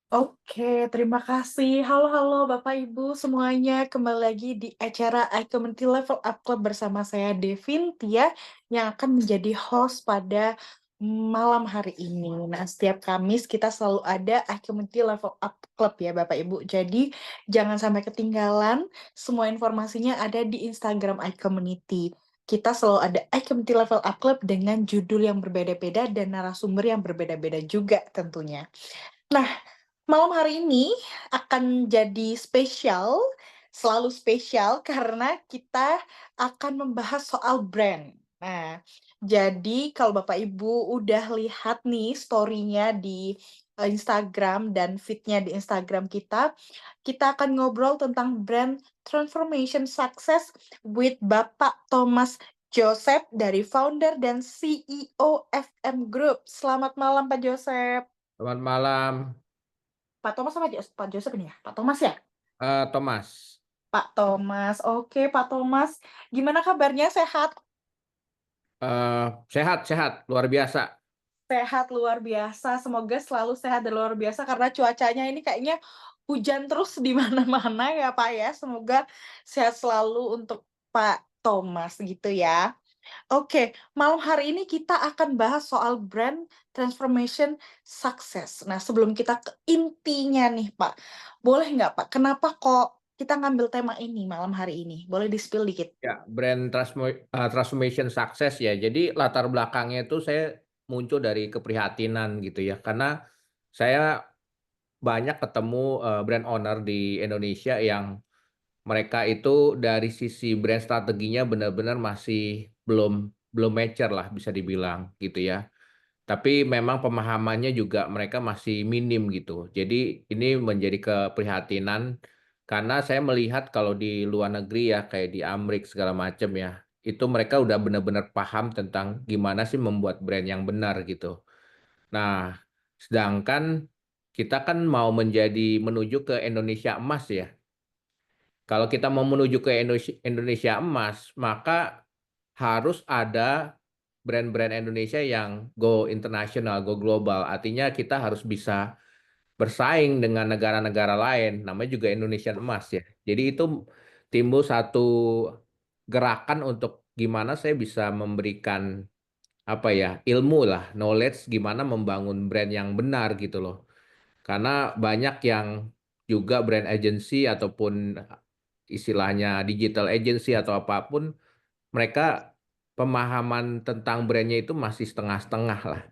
Oke, terima kasih. Halo, halo Bapak Ibu semuanya. Kembali lagi di acara iCommunity Level Up Club bersama saya Devin Tia yang akan menjadi host pada malam hari ini. Nah, setiap Kamis kita selalu ada iCommunity Level Up Club ya Bapak Ibu. Jadi jangan sampai ketinggalan. Semua informasinya ada di Instagram iCommunity. Kita selalu ada iCommunity Level Up Club dengan judul yang berbeda-beda dan narasumber yang berbeda-beda juga tentunya. Nah, malam hari ini akan jadi spesial, selalu spesial karena kita akan membahas soal brand. Nah, jadi kalau Bapak Ibu udah lihat nih story-nya di Instagram dan feed-nya di Instagram kita akan ngobrol tentang brand transformation success with Bapak Thomas Joseph dari founder dan CEO FM Group. Selamat malam Pak Joseph. Selamat malam, Pak Thomas sama Pak Joseph ini ya? Pak Thomas ya? Thomas. Pak Thomas. Oke, Pak Thomas. Gimana kabarnya? Sehat? Sehat-sehat, luar biasa. Sehat luar biasa. Semoga selalu sehat dan luar biasa karena cuacanya ini kayaknya hujan terus di mana-mana ya, Pak ya. Semoga sehat selalu untuk Pak Thomas gitu ya. Oke, malam hari ini kita akan bahas soal brand transformation success. Nah, sebelum kita ke intinya nih, Pak, boleh nggak, Pak? Kenapa kok kita ngambil tema ini malam hari ini? Boleh di-spill dikit? Ya, brand transformation sukses ya. Jadi latar belakangnya itu saya muncul dari keprihatinan gitu ya. Karena saya banyak ketemu brand owner di Indonesia yang mereka itu dari sisi brand strateginya benar-benar masih belum belum mature lah bisa dibilang gitu ya. Tapi memang pemahamannya juga mereka masih minim gitu. Jadi ini menjadi keprihatinan karena saya melihat kalau di luar negeri ya kayak di Amrik segala macam ya, itu mereka udah benar-benar paham tentang gimana sih membuat brand yang benar gitu. Nah, sedangkan kita kan mau menuju ke Indonesia emas ya. Kalau kita mau menuju ke Indonesia emas, maka harus ada brand-brand Indonesia yang go internasional, go global. Artinya kita harus bisa bersaing dengan negara-negara lain, namanya juga Indonesian emas ya. Jadi itu timbul satu gerakan untuk gimana saya bisa memberikan apa ya, ilmu lah, knowledge gimana membangun brand yang benar gitu loh. Karena banyak yang juga brand agency ataupun istilahnya digital agency atau apapun, mereka pemahaman tentang brandnya itu masih setengah-setengah lah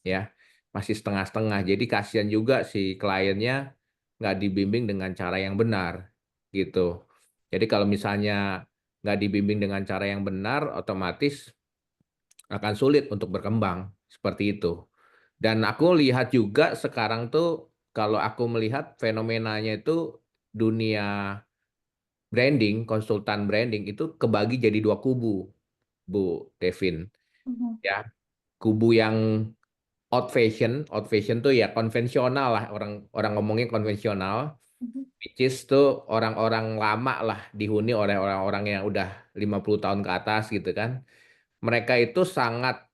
ya, masih setengah-setengah. Jadi kasihan juga si kliennya nggak dibimbing dengan cara yang benar gitu. Jadi kalau misalnya nggak dibimbing dengan cara yang benar, otomatis akan sulit untuk berkembang, seperti itu. Dan aku lihat juga sekarang tuh, kalau aku melihat fenomenanya itu dunia branding, konsultan branding itu kebagi jadi 2 kubu, Bu Devin, Mhm, ya. Kubu yang old fashion tuh ya konvensional lah, orang orang ngomongnya konvensional, mhm. which is tuh orang-orang lama lah, dihuni oleh orang-orang yang udah 50 tahun ke atas gitu kan. Mereka itu sangat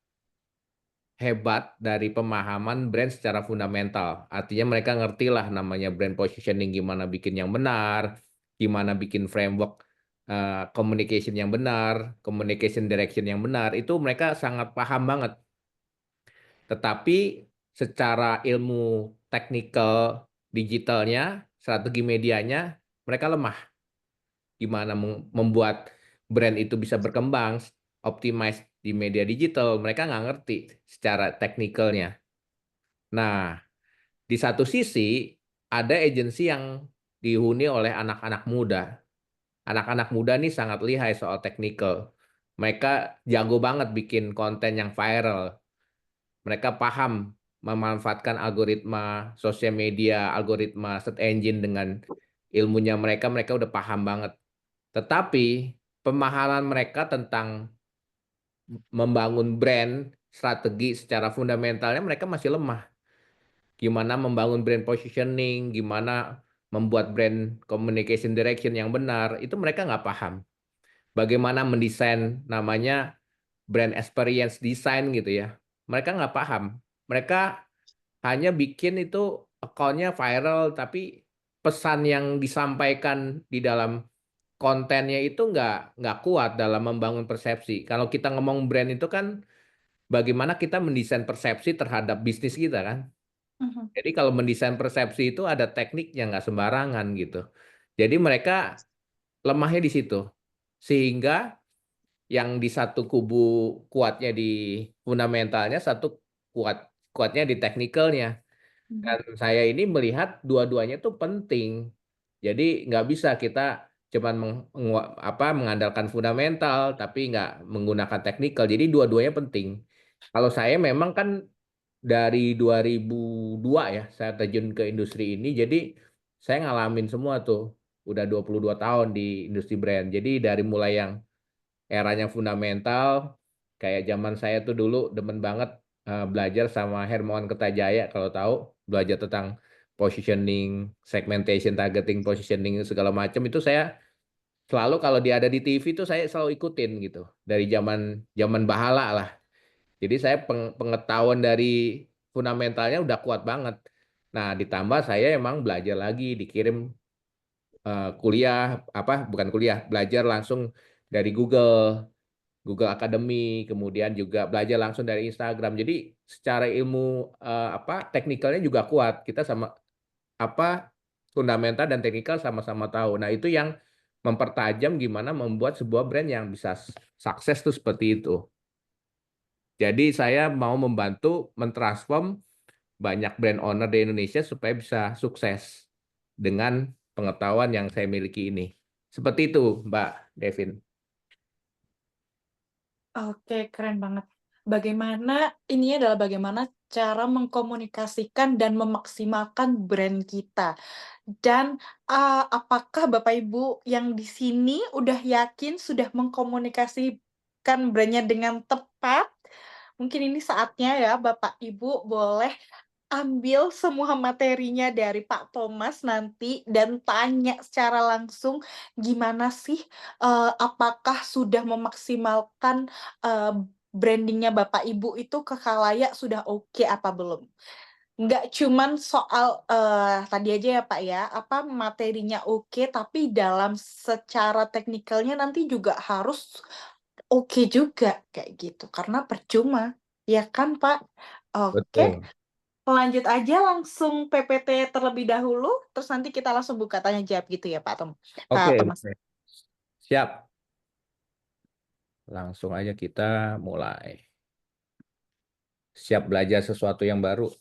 hebat dari pemahaman brand secara fundamental. Artinya mereka ngerti lah namanya brand positioning, gimana bikin yang benar, gimana bikin framework communication yang benar, communication direction yang benar, itu mereka sangat paham banget. Tetapi secara ilmu teknikal digitalnya, strategi medianya, mereka lemah. Gimana membuat brand itu bisa berkembang, optimize di media digital, mereka nggak ngerti secara teknikalnya. Nah, di satu sisi ada agensi yang dihuni oleh anak-anak muda. Anak-anak muda nih sangat lihai soal teknikal. Mereka jago banget bikin konten yang viral. Mereka paham memanfaatkan algoritma sosial media, algoritma search engine dengan ilmunya mereka, mereka udah paham banget. Tetapi pemahaman mereka tentang membangun brand, strategi secara fundamentalnya mereka masih lemah. Gimana membangun brand positioning, gimana membuat brand communication direction yang benar, itu mereka nggak paham. Bagaimana mendesain namanya brand experience design gitu ya. Mereka nggak paham. Mereka hanya bikin itu account-nya viral, tapi pesan yang disampaikan di dalam kontennya itu nggak kuat dalam membangun persepsi. Kalau kita ngomong brand itu kan bagaimana kita mendesain persepsi terhadap bisnis kita kan. Mhm, Jadi kalau mendesain persepsi itu ada tekniknya, nggak sembarangan gitu. Jadi mereka lemahnya di situ. Sehingga yang di satu kubu kuatnya di fundamentalnya, satu kuatnya di teknikalnya. mhm, Dan saya ini melihat dua-duanya itu penting. Jadi nggak bisa kita cuman mengandalkan fundamental tapi nggak menggunakan teknikal. Jadi dua-duanya penting. Kalau saya memang kan dari 2002 ya saya terjun ke industri ini. Jadi saya ngalamin semua tuh. Udah 22 tahun di industri brand. Jadi dari mulai yang eranya fundamental, kayak zaman saya tuh dulu demen banget belajar sama Hermawan Kertajaya kalau tahu, belajar tentang positioning, segmentation, targeting, positioning segala macam itu saya selalu kalau dia ada di TV itu saya selalu ikutin gitu. Dari zaman zaman bahala lah. Jadi saya pengetahuan dari fundamentalnya udah kuat banget. Nah, ditambah saya emang belajar lagi, dikirim kuliah bukan kuliah, belajar langsung dari Google Academy, kemudian juga belajar langsung dari Instagram. Jadi secara ilmu teknikalnya juga kuat. Kita sama apa fundamental dan teknikal sama-sama tahu. Nah, itu yang mempertajam gimana membuat sebuah brand yang bisa sukses tuh seperti itu. Jadi saya mau membantu mentransform banyak brand owner di Indonesia supaya bisa sukses dengan pengetahuan yang saya miliki ini. Seperti itu, Mbak Devin. oke, keren banget. Bagaimana ini adalah bagaimana cara mengkomunikasikan dan memaksimalkan brand kita. Dan, apakah Bapak Ibu yang di sini udah yakin sudah mengkomunikasikan brand-nya dengan tepat? Mungkin ini saatnya ya Bapak Ibu boleh ambil semua materinya dari Pak Thomas nanti dan tanya secara langsung gimana sih, apakah sudah memaksimalkan, branding Bapak Ibu itu ke khalayak sudah oke apa belum? Nggak cuman soal, tadi aja ya Pak ya, apa, materinya oke, tapi dalam secara teknikalnya nanti juga harus oke juga, kayak gitu. Karena percuma, ya kan Pak? Oke. Betul. Lanjut aja langsung PPT terlebih dahulu, terus nanti kita langsung buka tanya jawab gitu ya Kak Oke, Thomas? boleh. Siap. Langsung aja kita mulai. Siap belajar sesuatu yang baru.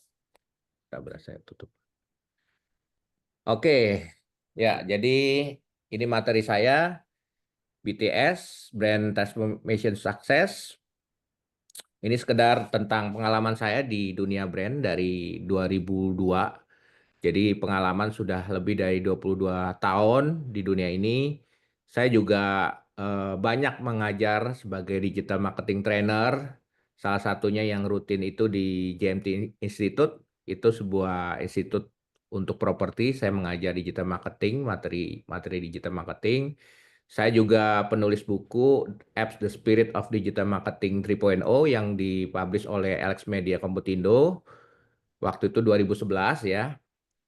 Sabar, saya tutup. Oke, ya jadi ini materi saya, BTS, Brand Transformation Success. Ini sekedar tentang pengalaman saya di dunia brand dari 2002. Jadi pengalaman sudah lebih dari 22 tahun di dunia ini. Saya juga banyak mengajar sebagai digital marketing trainer. Salah satunya yang rutin itu di JMT Institute. Itu sebuah institut untuk properti. Saya mengajar digital marketing, materi materi digital marketing. Saya juga penulis buku Apps The Spirit of Digital Marketing 3.0 yang dipublish oleh Alex Media Komputindo. Waktu itu 2011 ya.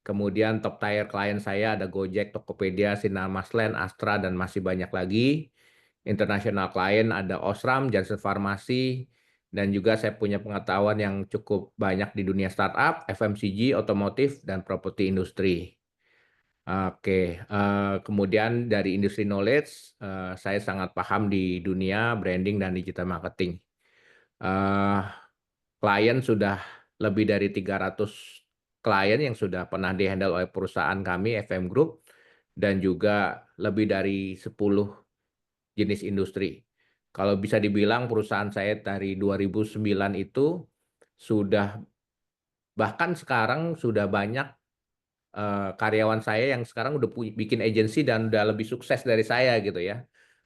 Kemudian top tier klien saya ada Gojek, Tokopedia, Sinar Maslen, Astra, dan masih banyak lagi. Internasional klien ada Osram, Janssen Farmasi, dan juga saya punya pengetahuan yang cukup banyak di dunia startup, FMCG, otomotif, dan properti industri. Oke, kemudian dari industri knowledge, saya sangat paham di dunia branding dan digital marketing. Eh, Klien sudah lebih dari 300 klien yang sudah pernah dihandle oleh perusahaan kami, FM Group, dan juga lebih dari 10 jenis industri. Kalau bisa dibilang perusahaan saya dari 2009 itu sudah, bahkan sekarang sudah banyak karyawan saya yang sekarang udah bikin agensi dan udah lebih sukses dari saya gitu ya.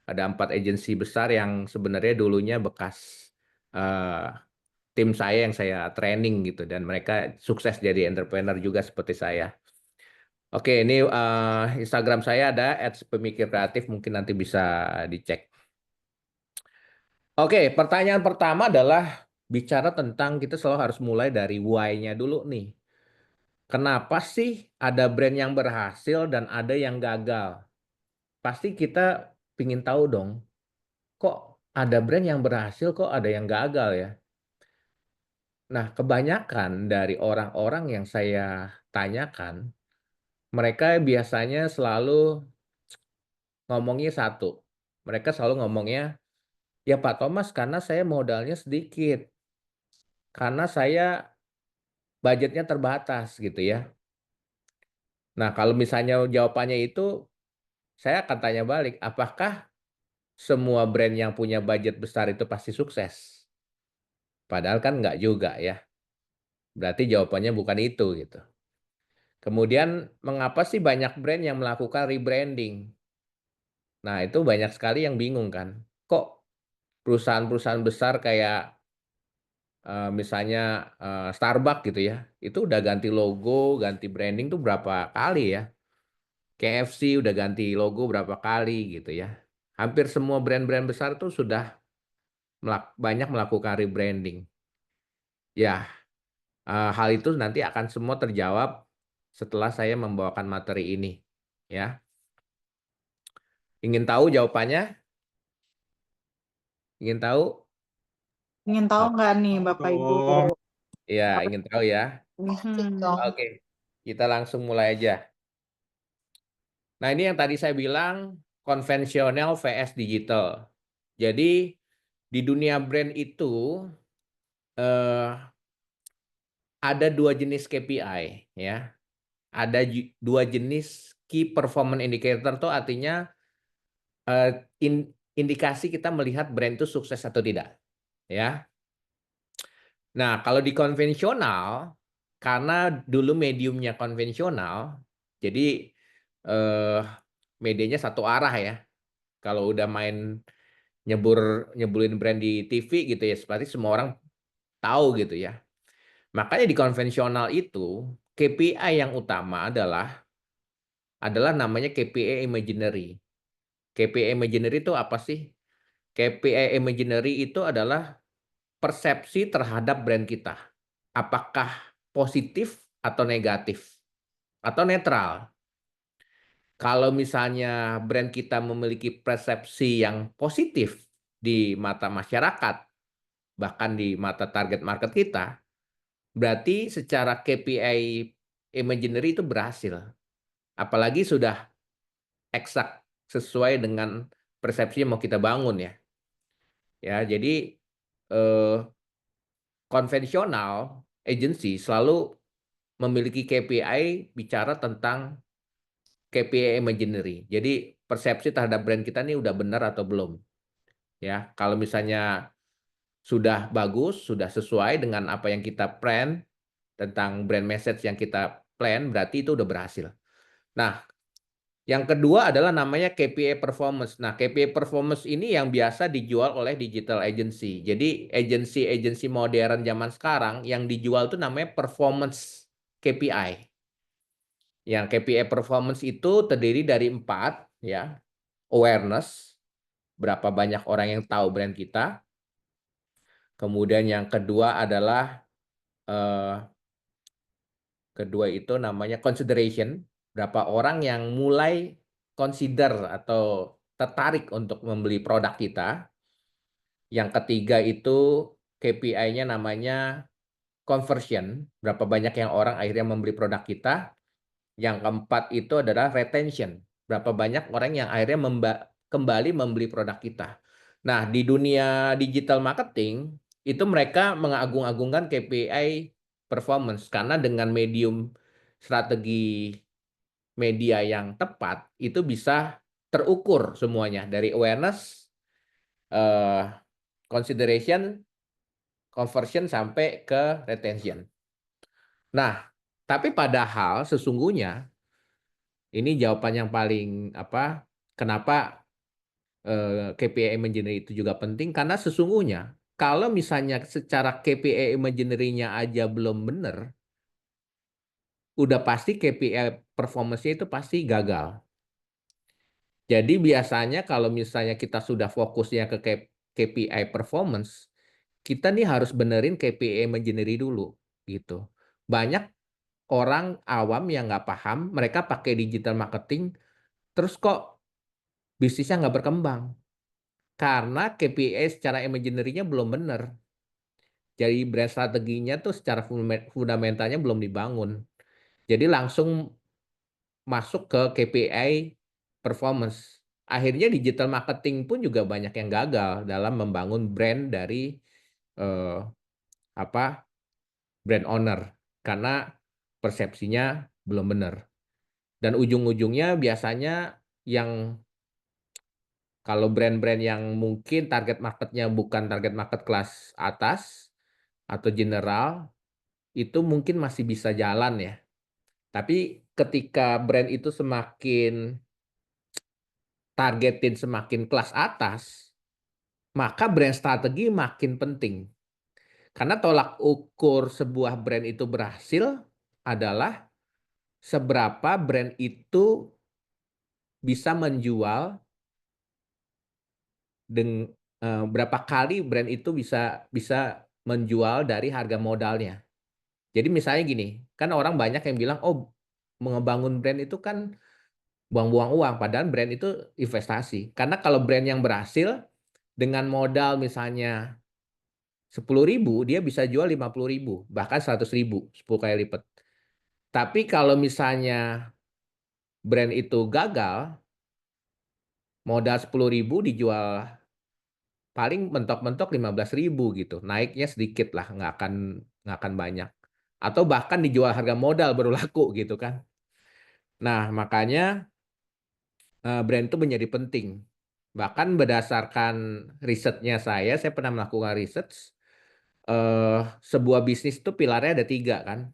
Ada 4 agensi besar yang sebenarnya dulunya bekas eh, tim saya yang saya training gitu dan mereka sukses jadi entrepreneur juga seperti saya. Oke, ini Instagram saya ada @pemikirkreatif mungkin nanti bisa dicek. Oke, pertanyaan pertama adalah bicara tentang kita selalu harus mulai dari why-nya dulu nih. kenapa sih ada brand yang berhasil dan ada yang gagal? Pasti kita pingin tahu dong, kok ada brand yang berhasil, kok ada yang gagal ya? Nah, kebanyakan dari orang-orang yang saya tanyakan, mereka biasanya selalu ngomongnya satu, mereka selalu ngomongnya, "Ya Pak Thomas, karena saya modalnya sedikit, karena saya budgetnya terbatas," gitu ya. Nah, kalau misalnya jawabannya itu, saya akan tanya balik, apakah semua brand yang punya budget besar itu pasti sukses? Padahal kan nggak juga ya, berarti jawabannya bukan itu gitu. Kemudian mengapa sih banyak brand yang melakukan rebranding? Nah, itu banyak sekali yang bingung kan, kok perusahaan-perusahaan besar kayak, misalnya, Starbucks gitu ya, itu udah ganti logo, ganti branding tuh berapa kali ya. KFC udah ganti logo berapa kali gitu ya. Hampir semua brand-brand besar tuh sudah banyak melakukan rebranding. Ya, hal itu nanti akan semua terjawab setelah saya membawakan materi ini, ya. Ingin tahu jawabannya? Ingin tahu? Ingin tahu Oh, nggak nih Bapak Ibu? iya, ingin tahu ya? Mhm. Oke, kita langsung mulai aja. Nah, ini yang tadi saya bilang konvensional vs digital. Jadi di dunia brand itu, eee, ada 2 jenis KPI ya. Ada 2 jenis Key Performance Indicator tuh artinya, indikasi kita melihat brand itu sukses atau tidak, ya. Nah, kalau di konvensional, karena dulu mediumnya konvensional, jadi, eee, medianya satu arah ya. Kalau udah main nyebulin brand di TV gitu ya, berarti semua orang tahu gitu ya. Makanya di konvensional itu, KPI yang utama adalah namanya KPI imaginary. KPI imaginary itu apa sih? KPI imaginary itu adalah persepsi terhadap brand kita. Apakah positif atau negatif atau netral? Kalau misalnya brand kita memiliki persepsi yang positif di mata masyarakat, bahkan di mata target market kita, berarti secara KPI imaginary itu berhasil. Apalagi sudah eksak sesuai dengan persepsi yang mau kita bangun ya. Ya, jadi, eee, konvensional agency selalu memiliki KPI bicara tentang KPI imaginary. Jadi persepsi terhadap brand kita nih udah benar atau belum, ya. Kalau misalnya sudah bagus, sudah sesuai dengan apa yang kita plan tentang brand message yang kita plan, berarti itu udah berhasil. Nah, yang kedua adalah namanya KPI performance. Nah, KPI performance ini yang biasa dijual oleh digital agency. Jadi agensi-agensi modern zaman sekarang yang dijual itu namanya performance KPI. Yang KPI performance itu terdiri dari 4 ya, awareness, berapa banyak orang yang tahu brand kita. Kemudian yang kedua adalah, eee, kedua itu namanya consideration, berapa orang yang mulai consider atau tertarik untuk membeli produk kita. Yang ketiga itu KPI-nya namanya conversion, berapa banyak yang orang akhirnya membeli produk kita. Yang keempat itu adalah retention, berapa banyak orang yang akhirnya kembali membeli produk kita. Nah, di dunia digital marketing, itu mereka mengagung-agungkan KPI performance, karena dengan medium strategi media yang tepat, itu bisa terukur semuanya, dari awareness, eee, consideration, conversion, sampai ke retention. Nah, tapi padahal sesungguhnya ini jawaban yang paling apa, kenapa, KPI imaginary itu juga penting, karena sesungguhnya kalau misalnya secara KPI imaginary-nya aja belum bener, udah pasti KPI performance-nya itu pasti gagal. Jadi biasanya kalau misalnya kita sudah fokusnya ke KPI performance, kita nih harus benerin KPI imaginary dulu, gitu. Banyak orang awam yang nggak paham, mereka pakai digital marketing, terus kok bisnisnya nggak berkembang. Karena KPI secara imaginary-nya belum bener. Jadi brand strateginya tuh secara fundamentalnya belum dibangun. Jadi langsung masuk ke KPI performance. Akhirnya digital marketing pun juga banyak yang gagal dalam membangun brand dari eh, apa brand owner karena persepsinya belum benar. Dan ujung-ujungnya biasanya yang kalau brand-brand yang mungkin target marketnya bukan target market kelas atas atau general, itu mungkin masih bisa jalan ya. Tapi ketika brand itu semakin targetin semakin kelas atas, maka brand strategi makin penting. Karena tolak ukur sebuah brand itu berhasil adalah seberapa brand itu bisa menjual berapa kali brand itu bisa bisa menjual dari harga modalnya. Jadi misalnya gini, kan orang banyak yang bilang, oh mengebangun brand itu kan buang-buang uang, padahal brand itu investasi. Karena kalau brand yang berhasil dengan modal misalnya 10.000, dia bisa jual 50.000, bahkan 100.000, 10 kali lipat. Tapi kalau misalnya brand itu gagal, modal 10.000 dijual paling mentok-mentok 15.000 gitu. Naiknya sedikit lah, nggak akan banyak. Atau bahkan dijual harga modal baru laku gitu kan. Nah, makanya brand itu menjadi penting. Bahkan berdasarkan risetnya saya pernah melakukan riset, sebuah bisnis itu pilarnya ada 3 kan.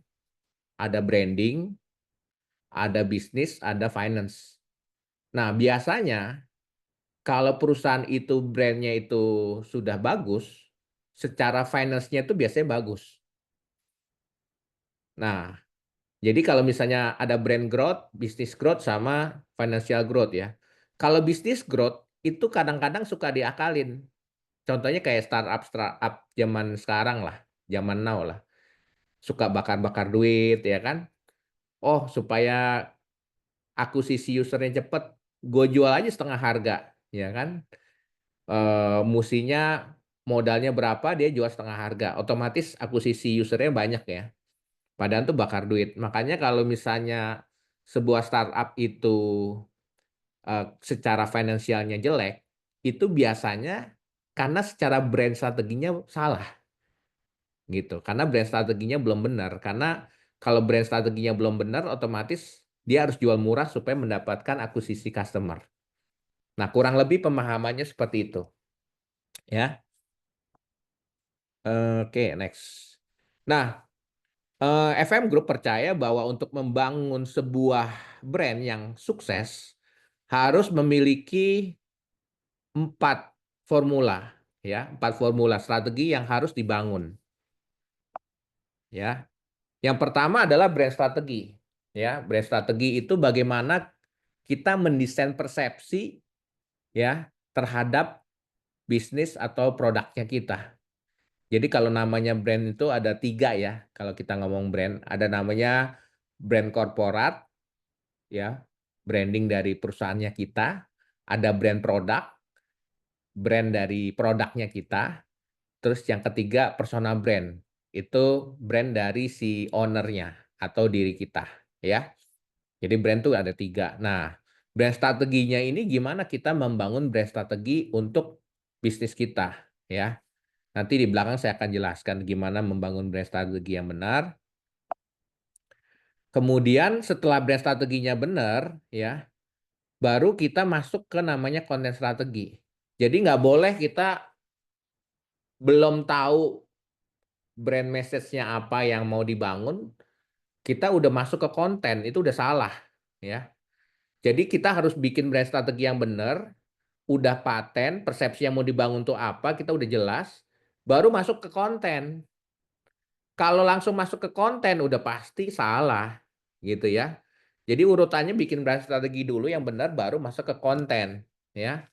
Ada branding, ada bisnis, ada finance. Nah, biasanya kalau perusahaan itu brandnya itu sudah bagus, secara finance-nya itu biasanya bagus. Nah, jadi kalau misalnya ada brand growth, business growth sama financial growth ya. Kalau business growth itu kadang-kadang suka diakalin. Contohnya kayak startup zaman sekarang lah, zaman now lah. Suka bakar-bakar duit ya kan. Oh, supaya akuisisi usernya cepet, gue jual aja setengah harga, ya kan? Mustinya modalnya berapa, dia jual setengah harga. Otomatis akuisisi usernya banyak ya. Padahal tuh bakar duit. Makanya kalau misalnya sebuah startup itu secara finansialnya jelek, itu biasanya karena secara brand strateginya salah gitu. Karena brand strateginya belum benar. Karena kalau brand strateginya belum benar, otomatis dia harus jual murah supaya mendapatkan akuisisi customer. Nah, kurang lebih pemahamannya seperti itu, ya. Oke, next. Nah, FM Group percaya bahwa untuk membangun sebuah brand yang sukses harus memiliki 4 formula, ya, 4 formula strategi yang harus dibangun, ya. Yang pertama adalah brand strategi, ya. Brand strategi itu bagaimana kita mendesain persepsi, ya, terhadap bisnis atau produknya kita. Jadi kalau namanya brand itu ada 3 ya, kalau kita ngomong brand, ada namanya brand korporat, ya, branding dari perusahaannya kita, ada brand produk, brand dari produknya kita, terus yang ketiga personal brand, itu brand dari si ownernya atau diri kita, ya. Jadi brand tuh ada 3. Nah, brand strateginya ini gimana kita membangun brand strategi untuk bisnis kita, ya. Nanti di belakang saya akan jelaskan gimana membangun brand strategi yang benar. Kemudian setelah brand strateginya benar, ya, baru kita masuk ke namanya konten strategi. Jadi nggak boleh kita belum tahu brand message-nya apa yang mau dibangun, kita udah masuk ke konten, itu udah salah, ya. Jadi kita harus bikin brand strategi yang benar, udah paten, persepsi yang mau dibangun tuh apa, kita udah jelas, baru masuk ke konten. Kalau langsung masuk ke konten udah pasti salah, gitu ya. Jadi urutannya bikin brand strategi dulu yang benar baru masuk ke konten, ya.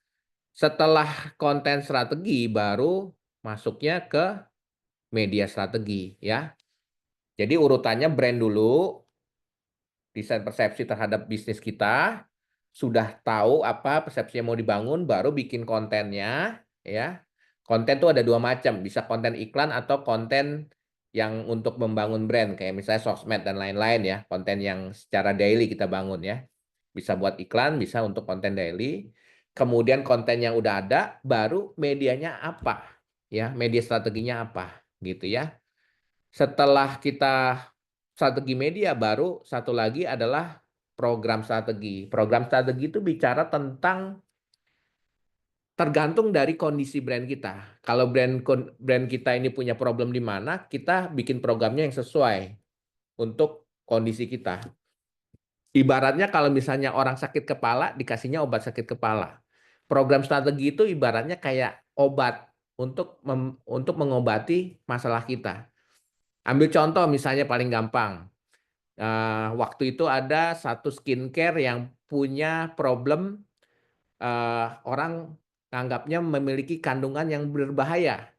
Setelah konten strategi baru masuknya ke media strategi, ya. Jadi urutannya brand dulu, desain persepsi terhadap bisnis kita, sudah tahu apa persepsi yang mau dibangun, baru bikin kontennya, ya. Konten tuh ada dua macam, bisa konten iklan atau konten yang untuk membangun brand, kayak misalnya sosmed dan lain-lain ya, konten yang secara daily kita bangun ya. Bisa buat iklan, bisa untuk konten daily. Kemudian konten yang udah ada, baru medianya apa, ya, media strateginya apa, gitu ya. Setelah kita strategi media, baru satu lagi adalah program strategi. Program strategi itu bicara tentang tergantung dari kondisi brand kita. Kalau brand kita ini punya problem di mana, kita bikin programnya yang sesuai untuk kondisi kita. Ibaratnya kalau misalnya orang sakit kepala, dikasihnya obat sakit kepala. Program strategi itu ibaratnya kayak obat untuk mengobati masalah kita. Ambil contoh misalnya paling gampang. Waktu itu ada satu skincare yang punya problem, orang nganggapnya memiliki kandungan yang berbahaya.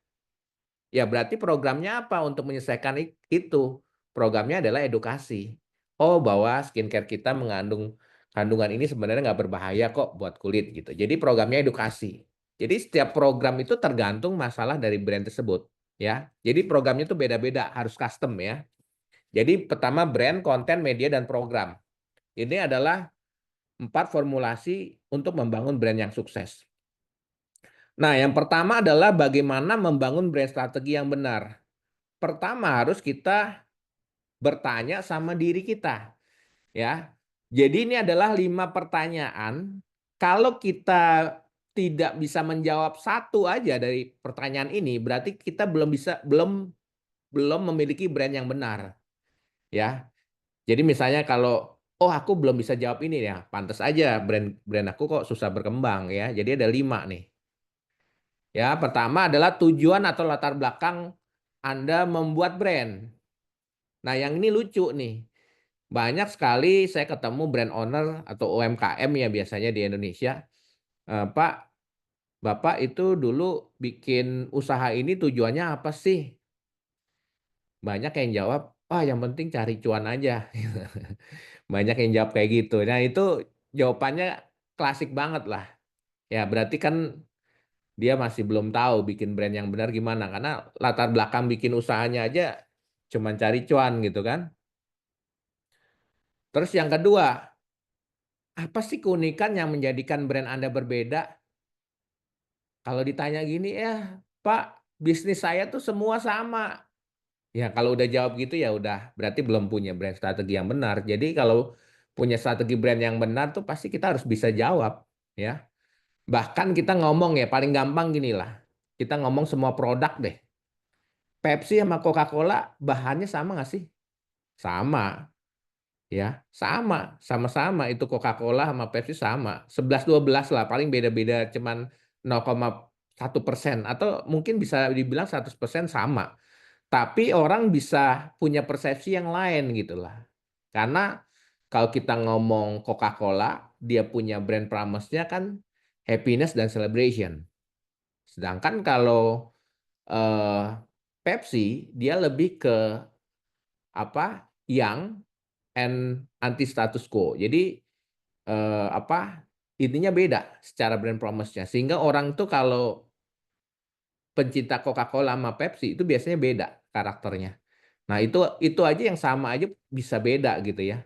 Ya berarti programnya apa untuk menyelesaikan itu? Programnya adalah edukasi. Oh, bahwa skincare kita mengandung kandungan ini sebenarnya nggak berbahaya kok buat kulit gitu. Jadi programnya edukasi. Jadi setiap program itu tergantung masalah dari brand tersebut, ya. Jadi programnya itu beda-beda, harus custom ya. Jadi pertama brand, konten, media, dan program. Ini adalah 4 formulasi untuk membangun brand yang sukses. Nah, yang pertama adalah bagaimana membangun brand strategi yang benar. Pertama harus kita bertanya sama diri kita, ya. Jadi ini adalah 5 pertanyaan, kalau kita tidak bisa menjawab satu aja dari pertanyaan ini, berarti kita belum memiliki brand yang benar, ya. Jadi misalnya kalau, "Oh aku belum bisa jawab ini ya, pantas aja brand brand aku kok susah berkembang," ya. Jadi ada 5 nih. Ya, pertama adalah tujuan atau latar belakang Anda membuat brand. Nah, yang ini lucu nih. Banyak sekali saya ketemu brand owner atau UMKM ya biasanya di Indonesia, "Pak, Bapak itu dulu bikin usaha ini tujuannya apa sih?" Banyak yang jawab, "Ah, yang penting cari cuan aja." Banyak yang jawab kayak gitu. Nah, itu jawabannya klasik banget lah. Ya, berarti kan dia masih belum tahu bikin brand yang benar gimana, karena latar belakang bikin usahanya aja cuman cari cuan gitu kan. Terus yang kedua, apa sih keunikan yang menjadikan brand Anda berbeda? Kalau ditanya gini, "Ya Pak, bisnis saya tuh semua sama." Ya kalau udah jawab gitu ya udah berarti belum punya brand strategi yang benar. Jadi kalau punya strategi brand yang benar tuh pasti kita harus bisa jawab, ya. Bahkan kita ngomong ya paling gampang gini lah, kita ngomong semua produk deh. Pepsi sama Coca-Cola bahannya sama nggak sih? Sama, ya, sama-sama itu Coca-Cola sama Pepsi sama, 11-12 lah, paling beda-beda cuman 0,1% atau mungkin bisa dibilang 100% sama. Tapi orang bisa punya persepsi yang lain gitulah. Karena kalau kita ngomong Coca-Cola, dia punya brand promise-nya kan happiness dan celebration. Sedangkan kalau, eee, Pepsi, dia lebih ke apa, young and anti status quo. Jadi, intinya beda secara brand promise-nya. Sehingga orang tuh kalau pencinta Coca-Cola sama Pepsi itu biasanya beda karakternya. Nah itu aja yang sama aja bisa beda gitu ya.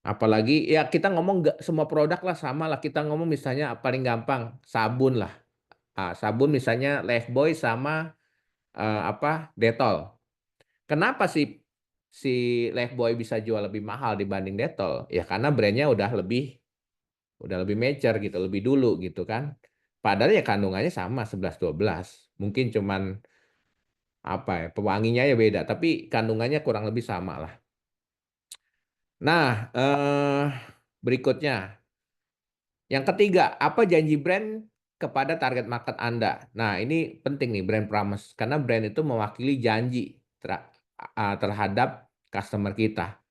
Apalagi ya kita ngomong nggak semua produk lah sama lah, kita ngomong misalnya paling gampang sabun lah. Sabun misalnya Lifebuoy sama, Dettol. Kenapa si Lifebuoy bisa jual lebih mahal dibanding Dettol? Ya karena brand-nya udah lebih mature gitu, lebih dulu gitu kan. Padahal ya kandungannya sama 11-12, mungkin cuman apa ya, pewanginya ya beda, tapi kandungannya kurang lebih sama lah. Nah, berikutnya, yang ketiga, apa janji brand kepada target market Anda? Nah, ini penting nih brand promise, karena brand itu mewakili janji terhadap customer kita.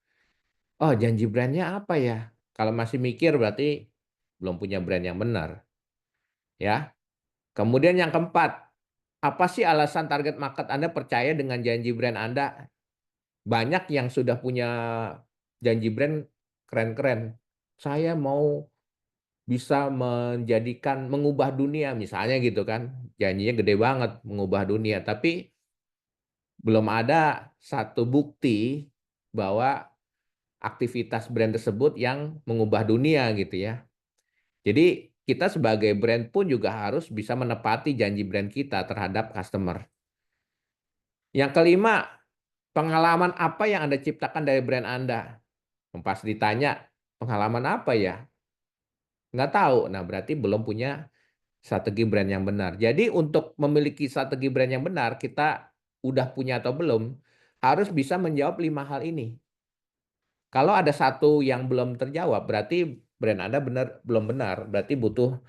Oh, janji brandnya apa ya? Kalau masih mikir berarti belum punya brand yang benar, ya. Kemudian yang keempat, apa sih alasan target market Anda percaya dengan janji brand Anda? Banyak yang sudah punya janji brand keren-keren. Saya mau bisa mengubah dunia misalnya gitu kan. Janjinya gede banget mengubah dunia, tapi belum ada satu bukti bahwa aktivitas brand tersebut yang mengubah dunia gitu ya. Jadi kita sebagai brand pun juga harus bisa menepati janji brand kita terhadap customer. Yang kelima, pengalaman apa yang Anda ciptakan dari brand Anda? Pas ditanya, pengalaman apa ya? Nggak tahu. Nah, berarti belum punya strategi brand yang benar. Jadi untuk memiliki strategi brand yang benar, kita udah punya atau belum, harus bisa menjawab 5 hal ini. Kalau ada satu yang belum terjawab, berarti brand Anda belum benar. Berarti butuh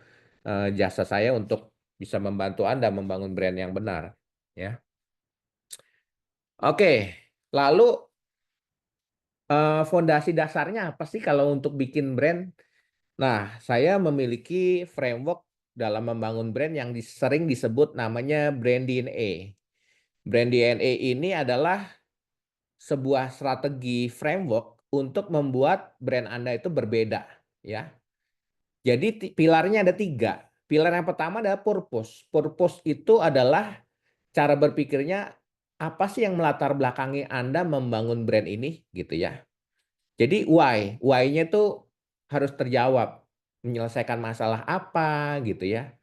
jasa saya untuk bisa membantu Anda membangun brand yang benar. Ya, oke. Lalu fondasi dasarnya apa sih kalau untuk bikin brand? Nah, saya memiliki framework dalam membangun brand yang sering disebut namanya brand DNA. Brand DNA ini adalah sebuah strategi framework untuk membuat brand Anda itu berbeda, ya. Jadi pilarnya ada 3. Pilar yang pertama adalah purpose. Purpose itu adalah cara berpikirnya, apa sih yang melatar belakangi Anda membangun brand ini, gitu ya. Jadi why, why-nya itu harus terjawab. Menyelesaikan masalah apa gitu ya.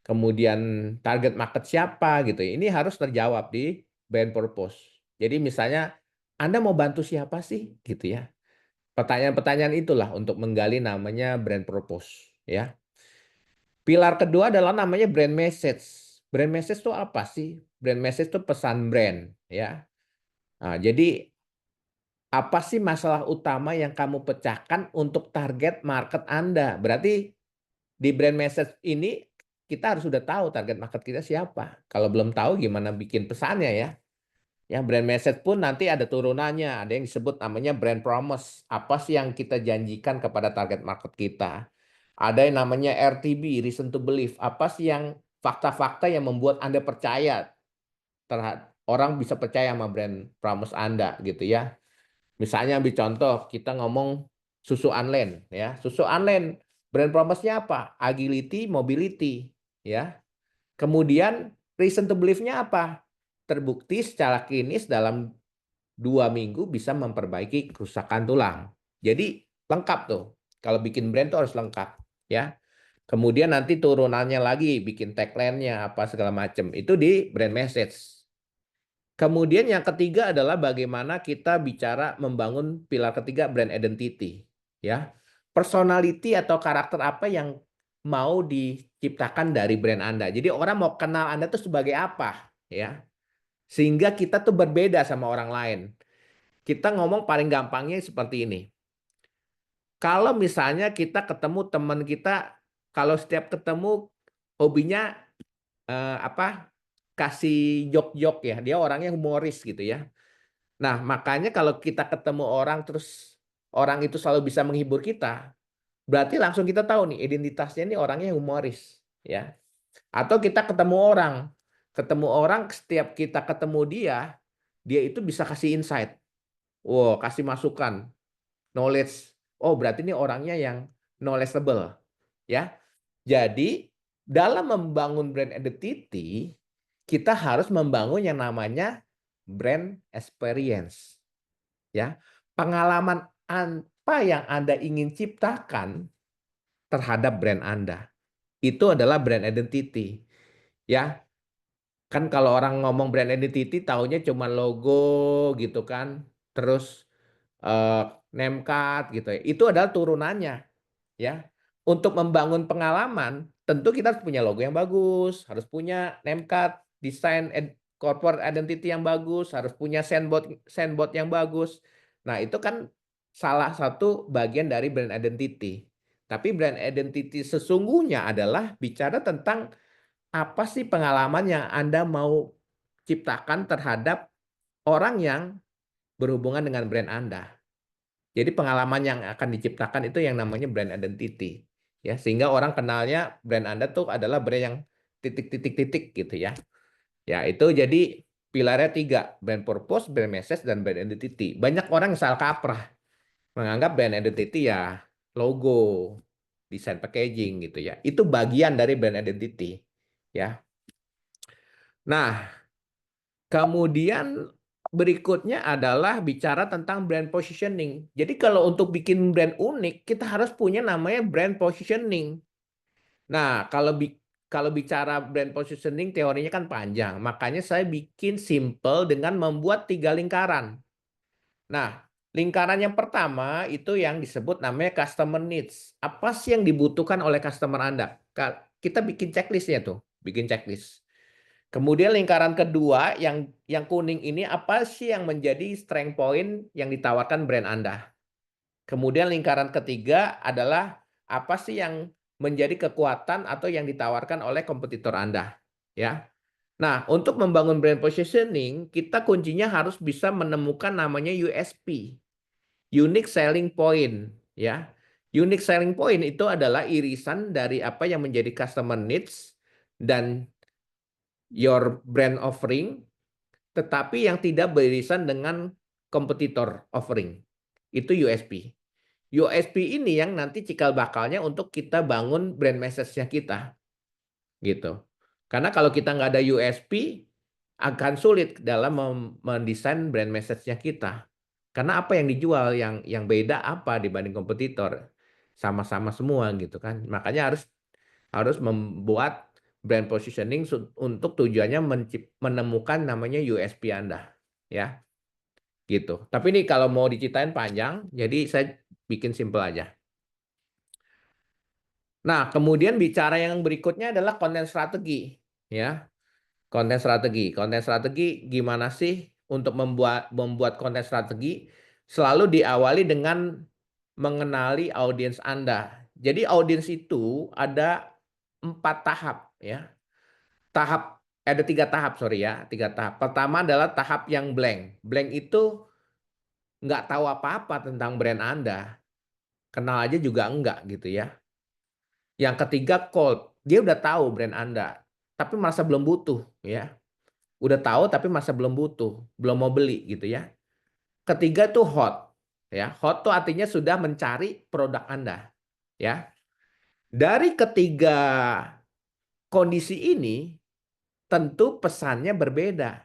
Kemudian target market siapa gitu ya. Ini harus terjawab di brand purpose. Jadi misalnya Anda mau bantu siapa sih gitu ya. Pertanyaan-pertanyaan itulah untuk menggali namanya brand purpose ya. Pilar kedua adalah namanya brand message. Brand message itu apa sih? Brand message itu pesan brand ya. Nah, jadi apa sih masalah utama yang kamu pecahkan untuk target market Anda? Berarti di brand message ini kita harus sudah tahu target market kita siapa. Kalau belum tahu gimana bikin pesannya ya. Ya, brand message pun nanti ada turunannya. Ada yang disebut namanya brand promise. Apa sih yang kita janjikan kepada target market kita? Ada yang namanya RTB, reason to believe. Apa sih yang fakta-fakta yang membuat Anda percaya terhadap orang bisa percaya sama brand promise Anda gitu ya. Misalnya ambil contoh, kita ngomong susu Unland ya. Susu Unland brand promise-nya apa? Agility, mobility ya. Kemudian reason to believe-nya apa? Terbukti secara klinis dalam 2 minggu bisa memperbaiki kerusakan tulang. Jadi lengkap tuh. Kalau bikin brand tuh harus lengkap ya. Kemudian nanti turunannya lagi, bikin tagline-nya apa segala macam. Itu di brand message. Kemudian yang ketiga adalah bagaimana kita bicara membangun pilar ketiga brand identity, ya. Personality atau karakter apa yang mau diciptakan dari brand Anda. Jadi orang mau kenal Anda tuh sebagai apa, ya. Sehingga kita tuh berbeda sama orang lain. Kita ngomong paling gampangnya seperti ini. Kalau misalnya kita ketemu teman kita, kalau setiap ketemu hobinya apa? Kasih jok-jok ya. Dia orangnya humoris gitu ya. Nah, makanya kalau kita ketemu orang terus orang itu selalu bisa menghibur kita, berarti langsung kita tahu nih identitasnya ini orangnya humoris, ya. Atau kita ketemu orang setiap kita ketemu dia, dia itu bisa kasih insight. Wow, kasih masukan, knowledge. Oh, berarti ini orangnya yang knowledgeable, ya. Jadi, dalam membangun brand identity, kita harus membangun yang namanya brand experience. Ya, pengalaman apa yang Anda ingin ciptakan terhadap brand Anda, itu adalah brand identity, ya. Kan kalau orang ngomong brand identity taunya cuma logo gitu kan, terus, eee, name card gitu ya, itu adalah turunannya, ya. Untuk membangun pengalaman, tentu kita harus punya logo yang bagus, harus punya name card, desain corporate identity yang bagus, harus punya signboard yang bagus. Nah, itu kan salah satu bagian dari brand identity. Tapi brand identity sesungguhnya adalah bicara tentang apa sih pengalaman yang Anda mau ciptakan terhadap orang yang berhubungan dengan brand Anda. Jadi pengalaman yang akan diciptakan itu yang namanya brand identity, ya. Sehingga orang kenalnya brand Anda tuh adalah brand yang titik titik titik gitu ya. Ya itu jadi pilarnya 3, brand purpose, brand message, dan brand identity. Banyak orang yang salah kaprah. Menganggap brand identity ya logo, desain packaging gitu ya. Itu bagian dari brand identity ya. Nah, kemudian berikutnya adalah bicara tentang brand positioning. Jadi kalau untuk bikin brand unik, kita harus punya namanya brand positioning. Nah, kalau bicara brand positioning teorinya kan panjang. Makanya saya bikin simple dengan membuat 3 lingkaran. Nah, lingkaran yang pertama itu yang disebut namanya customer needs. Apa sih yang dibutuhkan oleh customer Anda? Kita bikin checklistnya tuh, bikin checklist. Kemudian lingkaran kedua yang kuning ini apa sih yang menjadi strength point yang ditawarkan brand Anda? Kemudian lingkaran ketiga adalah apa sih yang menjadi kekuatan atau yang ditawarkan oleh kompetitor Anda, ya. Nah, untuk membangun brand positioning, kita kuncinya harus bisa menemukan namanya USP, unique selling point, ya. Unique selling point itu adalah irisan dari apa yang menjadi customer needs dan your brand offering, tetapi yang tidak beririsan dengan kompetitor offering. Itu USP. USP ini yang nanti cikal bakalnya untuk kita bangun brand message-nya kita, gitu. Karena kalau kita nggak ada USP, akan sulit dalam mendesain brand message-nya kita. Karena apa yang dijual, yang beda apa dibanding kompetitor? Sama-sama semua gitu kan. Makanya harus harus membuat brand positioning untuk tujuannya menemukan namanya USP Anda, ya, gitu. Tapi ini kalau mau diceritain panjang, jadi saya bikin simple aja. Nah, kemudian bicara yang berikutnya adalah konten strategi, ya. Konten strategi. Konten strategi gimana sih untuk membuat membuat konten strategi selalu diawali dengan mengenali audiens Anda. Jadi audiens itu ada 4 tahap ya. Ada 3 tahap, sorry ya, 3 tahap. Pertama adalah tahap yang blank. Blank itu nggak tahu apa-apa tentang brand Anda. Kenal aja juga enggak gitu ya. Yang ketiga cold. Dia udah tahu brand Anda, tapi merasa belum butuh ya. Udah tahu tapi masa belum butuh, belum mau beli gitu ya. Ketiga tuh hot. Ya, hot tuh artinya sudah mencari produk Anda, ya. Dari ketiga kondisi ini tentu pesannya berbeda,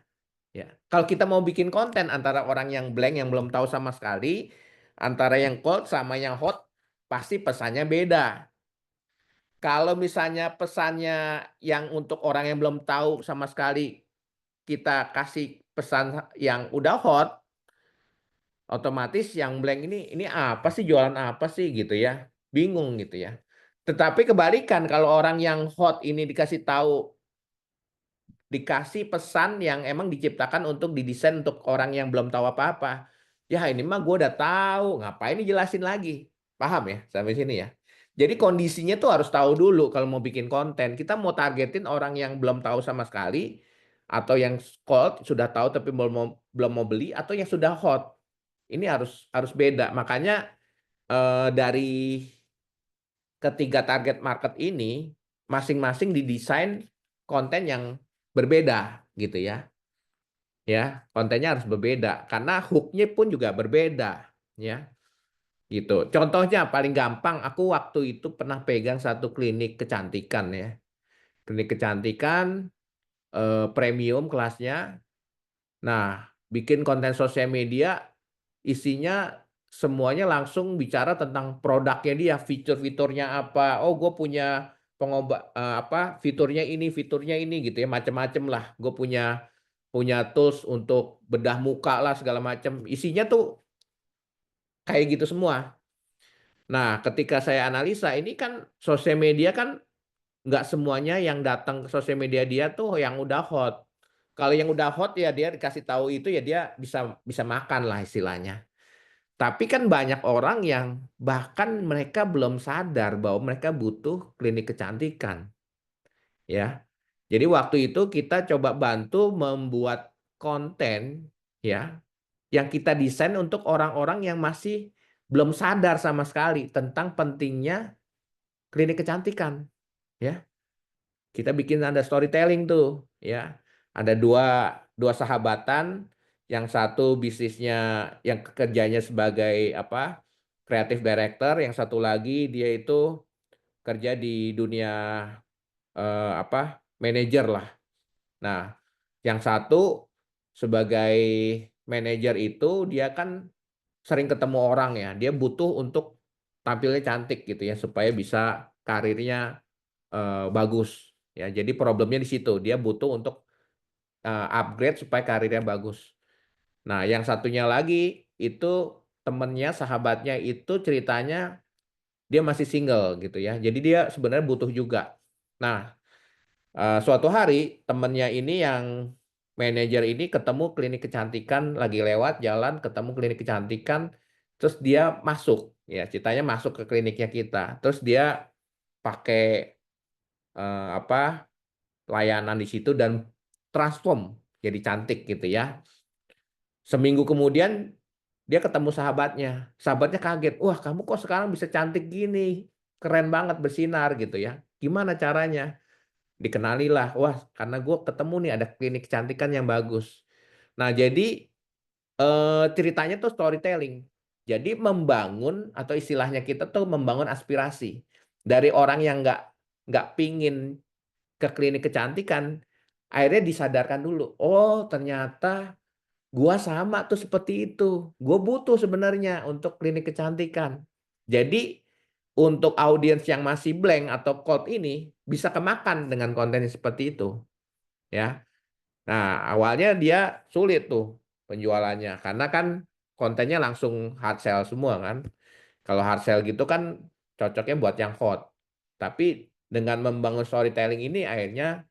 ya. Kalau kita mau bikin konten antara orang yang blank yang belum tahu sama sekali, antara yang cold sama yang hot, pasti pesannya beda. Kalau misalnya pesannya yang untuk orang yang belum tahu sama sekali, kita kasih pesan yang udah hot, otomatis yang blank ini apa sih, jualan apa sih gitu ya, bingung gitu ya. Tetapi kebalikan kalau orang yang hot ini dikasih pesan yang emang diciptakan untuk didesain untuk orang yang belum tahu apa-apa. Ya ini mah gue udah tahu, ngapain dijelasin lagi. Paham ya sampai sini ya. Jadi kondisinya tuh harus tahu dulu kalau mau bikin konten. Kita mau targetin orang yang belum tahu sama sekali atau yang cold sudah tahu tapi belum mau beli atau yang sudah hot. Ini harus harus beda. Makanya dari ketiga target market ini masing-masing didesain konten yang berbeda gitu ya. Ya, kontennya harus berbeda karena hook-nya pun juga berbeda ya. Gitu. Contohnya paling gampang, aku waktu itu pernah pegang satu klinik kecantikan ya. Klinik kecantikan premium kelasnya. Nah, bikin konten sosial media isinya semuanya langsung bicara tentang produknya dia, fitur-fiturnya apa. Oh, gue punya apa fiturnya ini gitu ya, macam-macam lah. Gue punya punya tools untuk bedah muka lah segala macam. Isinya tuh kayak gitu semua. Nah, ketika saya analisa ini kan sosial media kan nggak semuanya yang datang ke sosial media dia tuh yang udah hot. Kalau yang udah hot ya dia dikasih tahu itu ya dia bisa bisa makan lah istilahnya. Tapi kan banyak orang yang bahkan mereka belum sadar bahwa mereka butuh klinik kecantikan, ya. Jadi waktu itu kita coba bantu membuat konten, ya, yang kita desain untuk orang-orang yang masih belum sadar sama sekali tentang pentingnya klinik kecantikan, ya. Kita bikin ada storytelling tuh, ya. Ada dua dua sahabatan, yang satu bisnisnya yang kerjanya sebagai apa? creative director, yang satu lagi dia itu kerja di dunia, apa, manajer lah. Nah, yang satu sebagai manajer itu dia kan sering ketemu orang ya, dia butuh untuk tampilnya cantik gitu ya, supaya bisa karirnya, bagus, ya. Jadi problemnya di situ, dia butuh untuk, upgrade supaya karirnya bagus. Nah, yang satunya lagi itu temennya, sahabatnya itu ceritanya dia masih single gitu ya, jadi dia sebenarnya butuh juga. Nah, suatu hari temennya ini yang manajer ini ketemu klinik kecantikan, lagi lewat jalan ketemu klinik kecantikan, terus dia masuk, ya ceritanya masuk ke kliniknya kita. Terus dia pakai, apa, layanan di situ dan transform jadi cantik gitu ya. Seminggu kemudian dia ketemu sahabatnya, sahabatnya kaget, "Wah kamu kok sekarang bisa cantik gini? Keren banget bersinar," gitu ya. "Gimana caranya?" Dikenalilah, "Wah karena gue ketemu nih ada klinik kecantikan yang bagus." Nah jadi, ceritanya tuh storytelling. Jadi membangun atau istilahnya kita tuh membangun aspirasi. Dari orang yang nggak pingin ke klinik kecantikan, akhirnya disadarkan dulu, "Oh ternyata gua sama tuh seperti itu. Gue butuh sebenarnya untuk klinik kecantikan." Jadi untuk audiens yang masih blank atau cold ini bisa kemakan dengan konten yang seperti itu, ya. Nah, awalnya dia sulit tuh penjualannya karena kan kontennya langsung hard sell semua kan. Kalau hard sell gitu kan cocoknya buat yang hot. Tapi dengan membangun storytelling ini akhirnya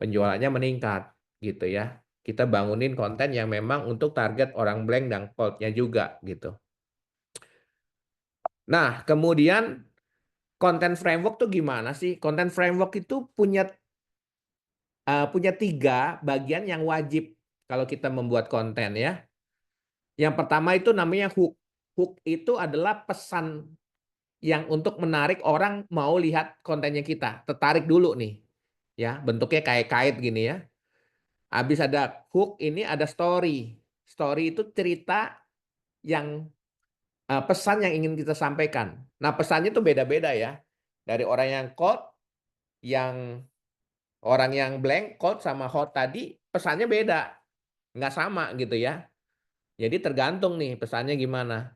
penjualannya meningkat gitu ya. Kita bangunin konten yang memang untuk target orang blank dan cold-nya juga gitu. Nah, kemudian content framework tuh gimana sih? Content framework itu punya 3 bagian yang wajib kalau kita membuat konten ya. Yang pertama itu namanya hook. Hook itu adalah pesan yang untuk menarik orang mau lihat kontennya kita, tertarik dulu nih, ya bentuknya kayak kait gini ya. Habis ada hook, ini ada story. Story itu cerita yang, pesan yang ingin kita sampaikan. Nah, pesannya itu beda-beda ya. Dari orang yang cold, yang orang yang blank, cold sama hot tadi pesannya beda, nggak sama gitu ya. Jadi tergantung nih pesannya gimana.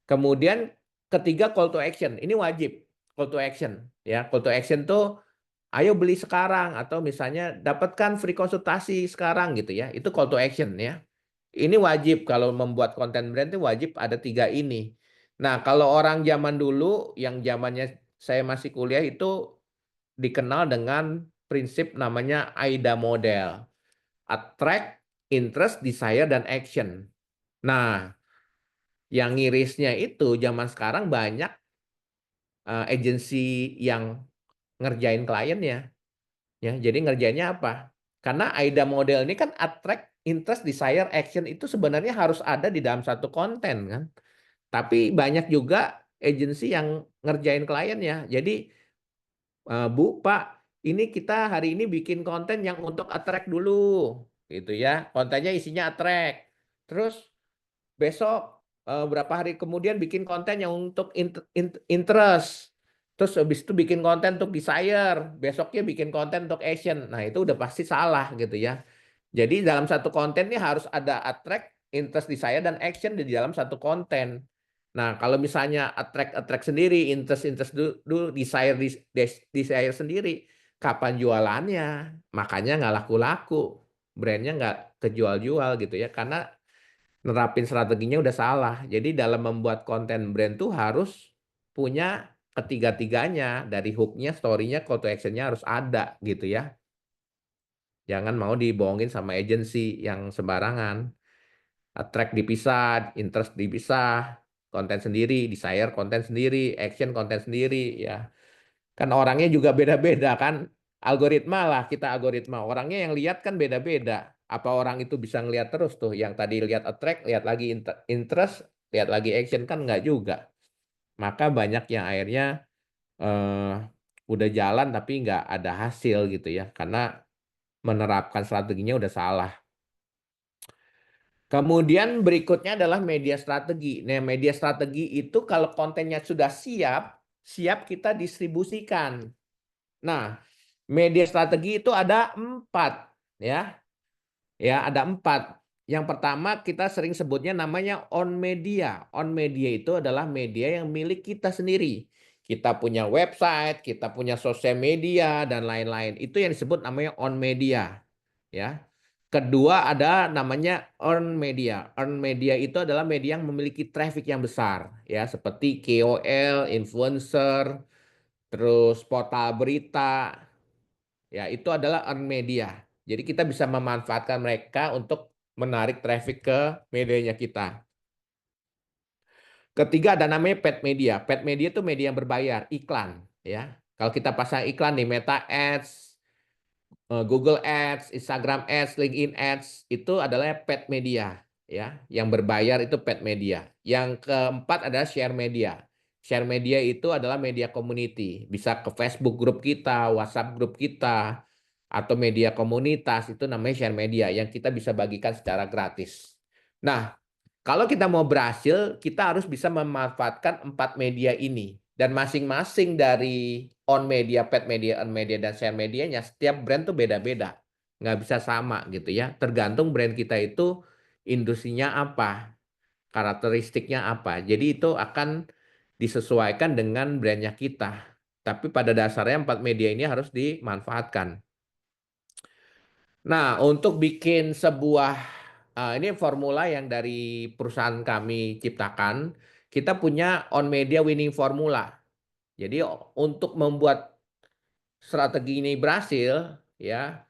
Kemudian ketiga call to action, ini wajib call to action ya. Call to action tuh, "Ayo beli sekarang," atau misalnya, "Dapatkan free konsultasi sekarang," gitu ya. Itu call to action ya. Ini wajib kalau membuat konten brand itu wajib ada 3 ini. Nah, kalau orang zaman dulu yang zamannya saya masih kuliah itu dikenal dengan prinsip namanya AIDA model. Attract, Interest, Desire, dan Action. Nah, yang ngirisnya itu zaman sekarang banyak, agensi yang ngerjain kliennya, ya. Jadi ngerjainnya apa? Karena AIDA model ini kan attract, interest, desire, action itu sebenarnya harus ada di dalam satu konten kan. Tapi banyak juga agensi yang ngerjain kliennya. Jadi, "Bu, Pak, ini kita hari ini bikin konten yang untuk attract dulu," gitu ya. Kontennya isinya attract. Terus besok, berapa hari kemudian bikin konten yang untuk interest. Terus habis itu bikin konten untuk desire, besoknya bikin konten untuk action. Nah, itu udah pasti salah gitu ya. Jadi dalam satu konten ini harus ada attract, interest, desire, dan action di dalam satu konten. Nah, kalau misalnya attract attract sendiri, interest interest dulu, desire desire sendiri, kapan jualannya? Makanya nggak laku-laku, brand-nya nggak kejual-jual gitu ya, karena nerapin strateginya udah salah. Jadi dalam membuat konten brand tuh harus punya ketiga-tiganya, dari hook-nya, story-nya, call to action-nya harus ada gitu ya. Jangan mau dibohongin sama agensi yang sembarangan. Attract dipisah, interest dipisah, konten sendiri, desire konten sendiri, action konten sendiri ya. Kan orangnya juga beda-beda kan. Algoritma lah, kita algoritma. Orangnya yang lihat kan beda-beda. Apa orang itu bisa ngelihat terus tuh, yang tadi lihat attract, lihat lagi interest, lihat lagi action, kan nggak juga. Maka banyak yang akhirnya eh, udah jalan tapi nggak ada hasil gitu ya, karena menerapkan strateginya udah salah. Kemudian berikutnya adalah media strategi. Nah, media strategi itu kalau kontennya sudah siap, siap kita distribusikan. Nah, media strategi itu ada 4, ya. Ya, ada 4. Yang pertama kita sering sebutnya namanya on media. On media itu adalah media yang milik kita sendiri. Kita punya website, kita punya sosial media dan lain-lain. Itu yang disebut namanya on media, ya. Kedua ada namanya earned media. Earned media itu adalah media yang memiliki traffic yang besar, ya, seperti KOL, influencer, terus portal berita. Ya, itu adalah earned media. Jadi kita bisa memanfaatkan mereka untuk menarik traffic ke medianya kita. Ketiga ada namanya paid media. Paid media itu media yang berbayar, iklan, ya. Kalau kita pasang iklan di Meta Ads, Google Ads, Instagram Ads, LinkedIn Ads itu adalah paid media, ya. Yang berbayar itu paid media. Yang keempat adalah share media. Share media itu adalah media community, bisa ke Facebook grup kita, WhatsApp grup kita, atau media komunitas itu namanya share media yang kita bisa bagikan secara gratis. Nah, kalau kita mau berhasil, kita harus bisa memanfaatkan 4 media ini. Dan masing-masing dari on media, paid media, earned media, dan share medianya, setiap brand tuh beda-beda. Nggak bisa sama gitu ya. Tergantung brand kita itu industrinya apa, karakteristiknya apa. Jadi itu akan disesuaikan dengan brandnya kita. Tapi pada dasarnya 4 media ini harus dimanfaatkan. Nah, untuk bikin sebuah ini formula yang dari perusahaan kami ciptakan, kita punya on media winning formula. Jadi untuk membuat strategi ini berhasil, ya,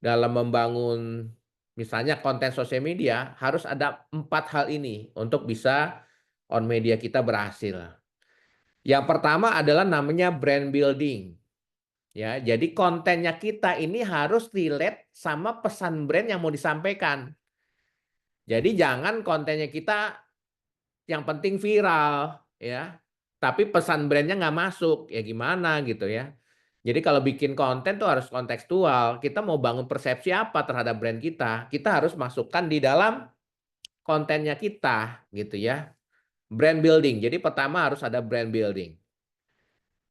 dalam membangun misalnya konten sosial media harus ada 4 hal ini untuk bisa on media kita berhasil. Yang pertama adalah namanya brand building. Ya, jadi kontennya kita ini harus relate sama pesan brand yang mau disampaikan. Jadi jangan kontennya kita yang penting viral, ya. Tapi pesan brandnya nggak masuk, ya gimana gitu ya. Jadi kalau bikin konten tuh harus kontekstual. Kita mau bangun persepsi apa terhadap brand kita harus masukkan di dalam kontennya kita gitu ya. Brand building. Jadi pertama harus ada brand building.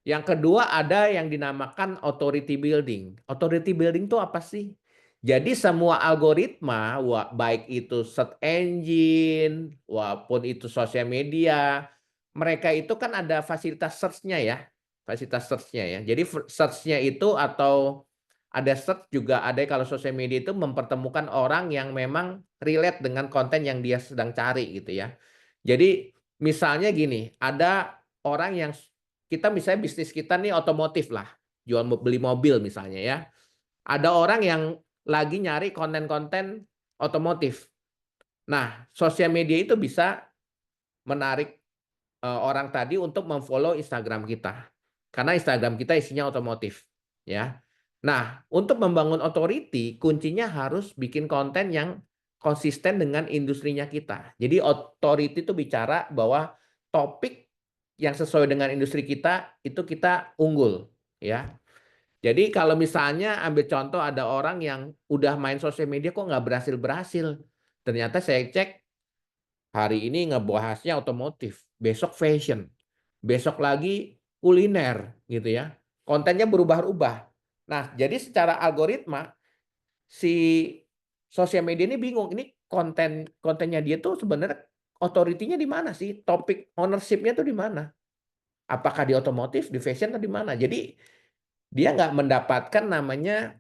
Yang kedua ada yang dinamakan authority building. Authority building itu apa sih? Jadi semua algoritma, baik itu search engine, walaupun itu sosial media, mereka itu kan ada fasilitas search-nya ya. Fasilitas search-nya ya. Jadi search-nya itu atau ada search juga ada kalau sosial media itu mempertemukan orang yang memang relate dengan konten yang dia sedang cari gitu ya. Jadi misalnya gini, ada orang yang kita misalnya bisnis kita nih otomotif lah, jual beli mobil misalnya ya. Ada orang yang lagi nyari konten-konten otomotif. Nah, sosial media itu bisa menarik orang tadi untuk memfollow Instagram kita. Karena Instagram kita isinya otomotif, ya. Nah, untuk membangun authority, kuncinya harus bikin konten yang konsisten dengan industrinya kita. Jadi authority itu bicara bahwa topik yang sesuai dengan industri kita itu kita unggul, ya. Jadi kalau misalnya ambil contoh ada orang yang udah main sosial media kok nggak berhasil-berhasil. Ternyata saya cek hari ini ngebahasnya otomotif, besok fashion, besok lagi kuliner gitu ya. Kontennya berubah-ubah. Nah, jadi secara algoritma si sosial media ini bingung, ini kontennya dia tuh sebenarnya otoritinya di mana sih? Topik ownership-nya tuh di mana? Apakah di otomotif, di fashion atau di mana? Jadi dia nggak mendapatkan namanya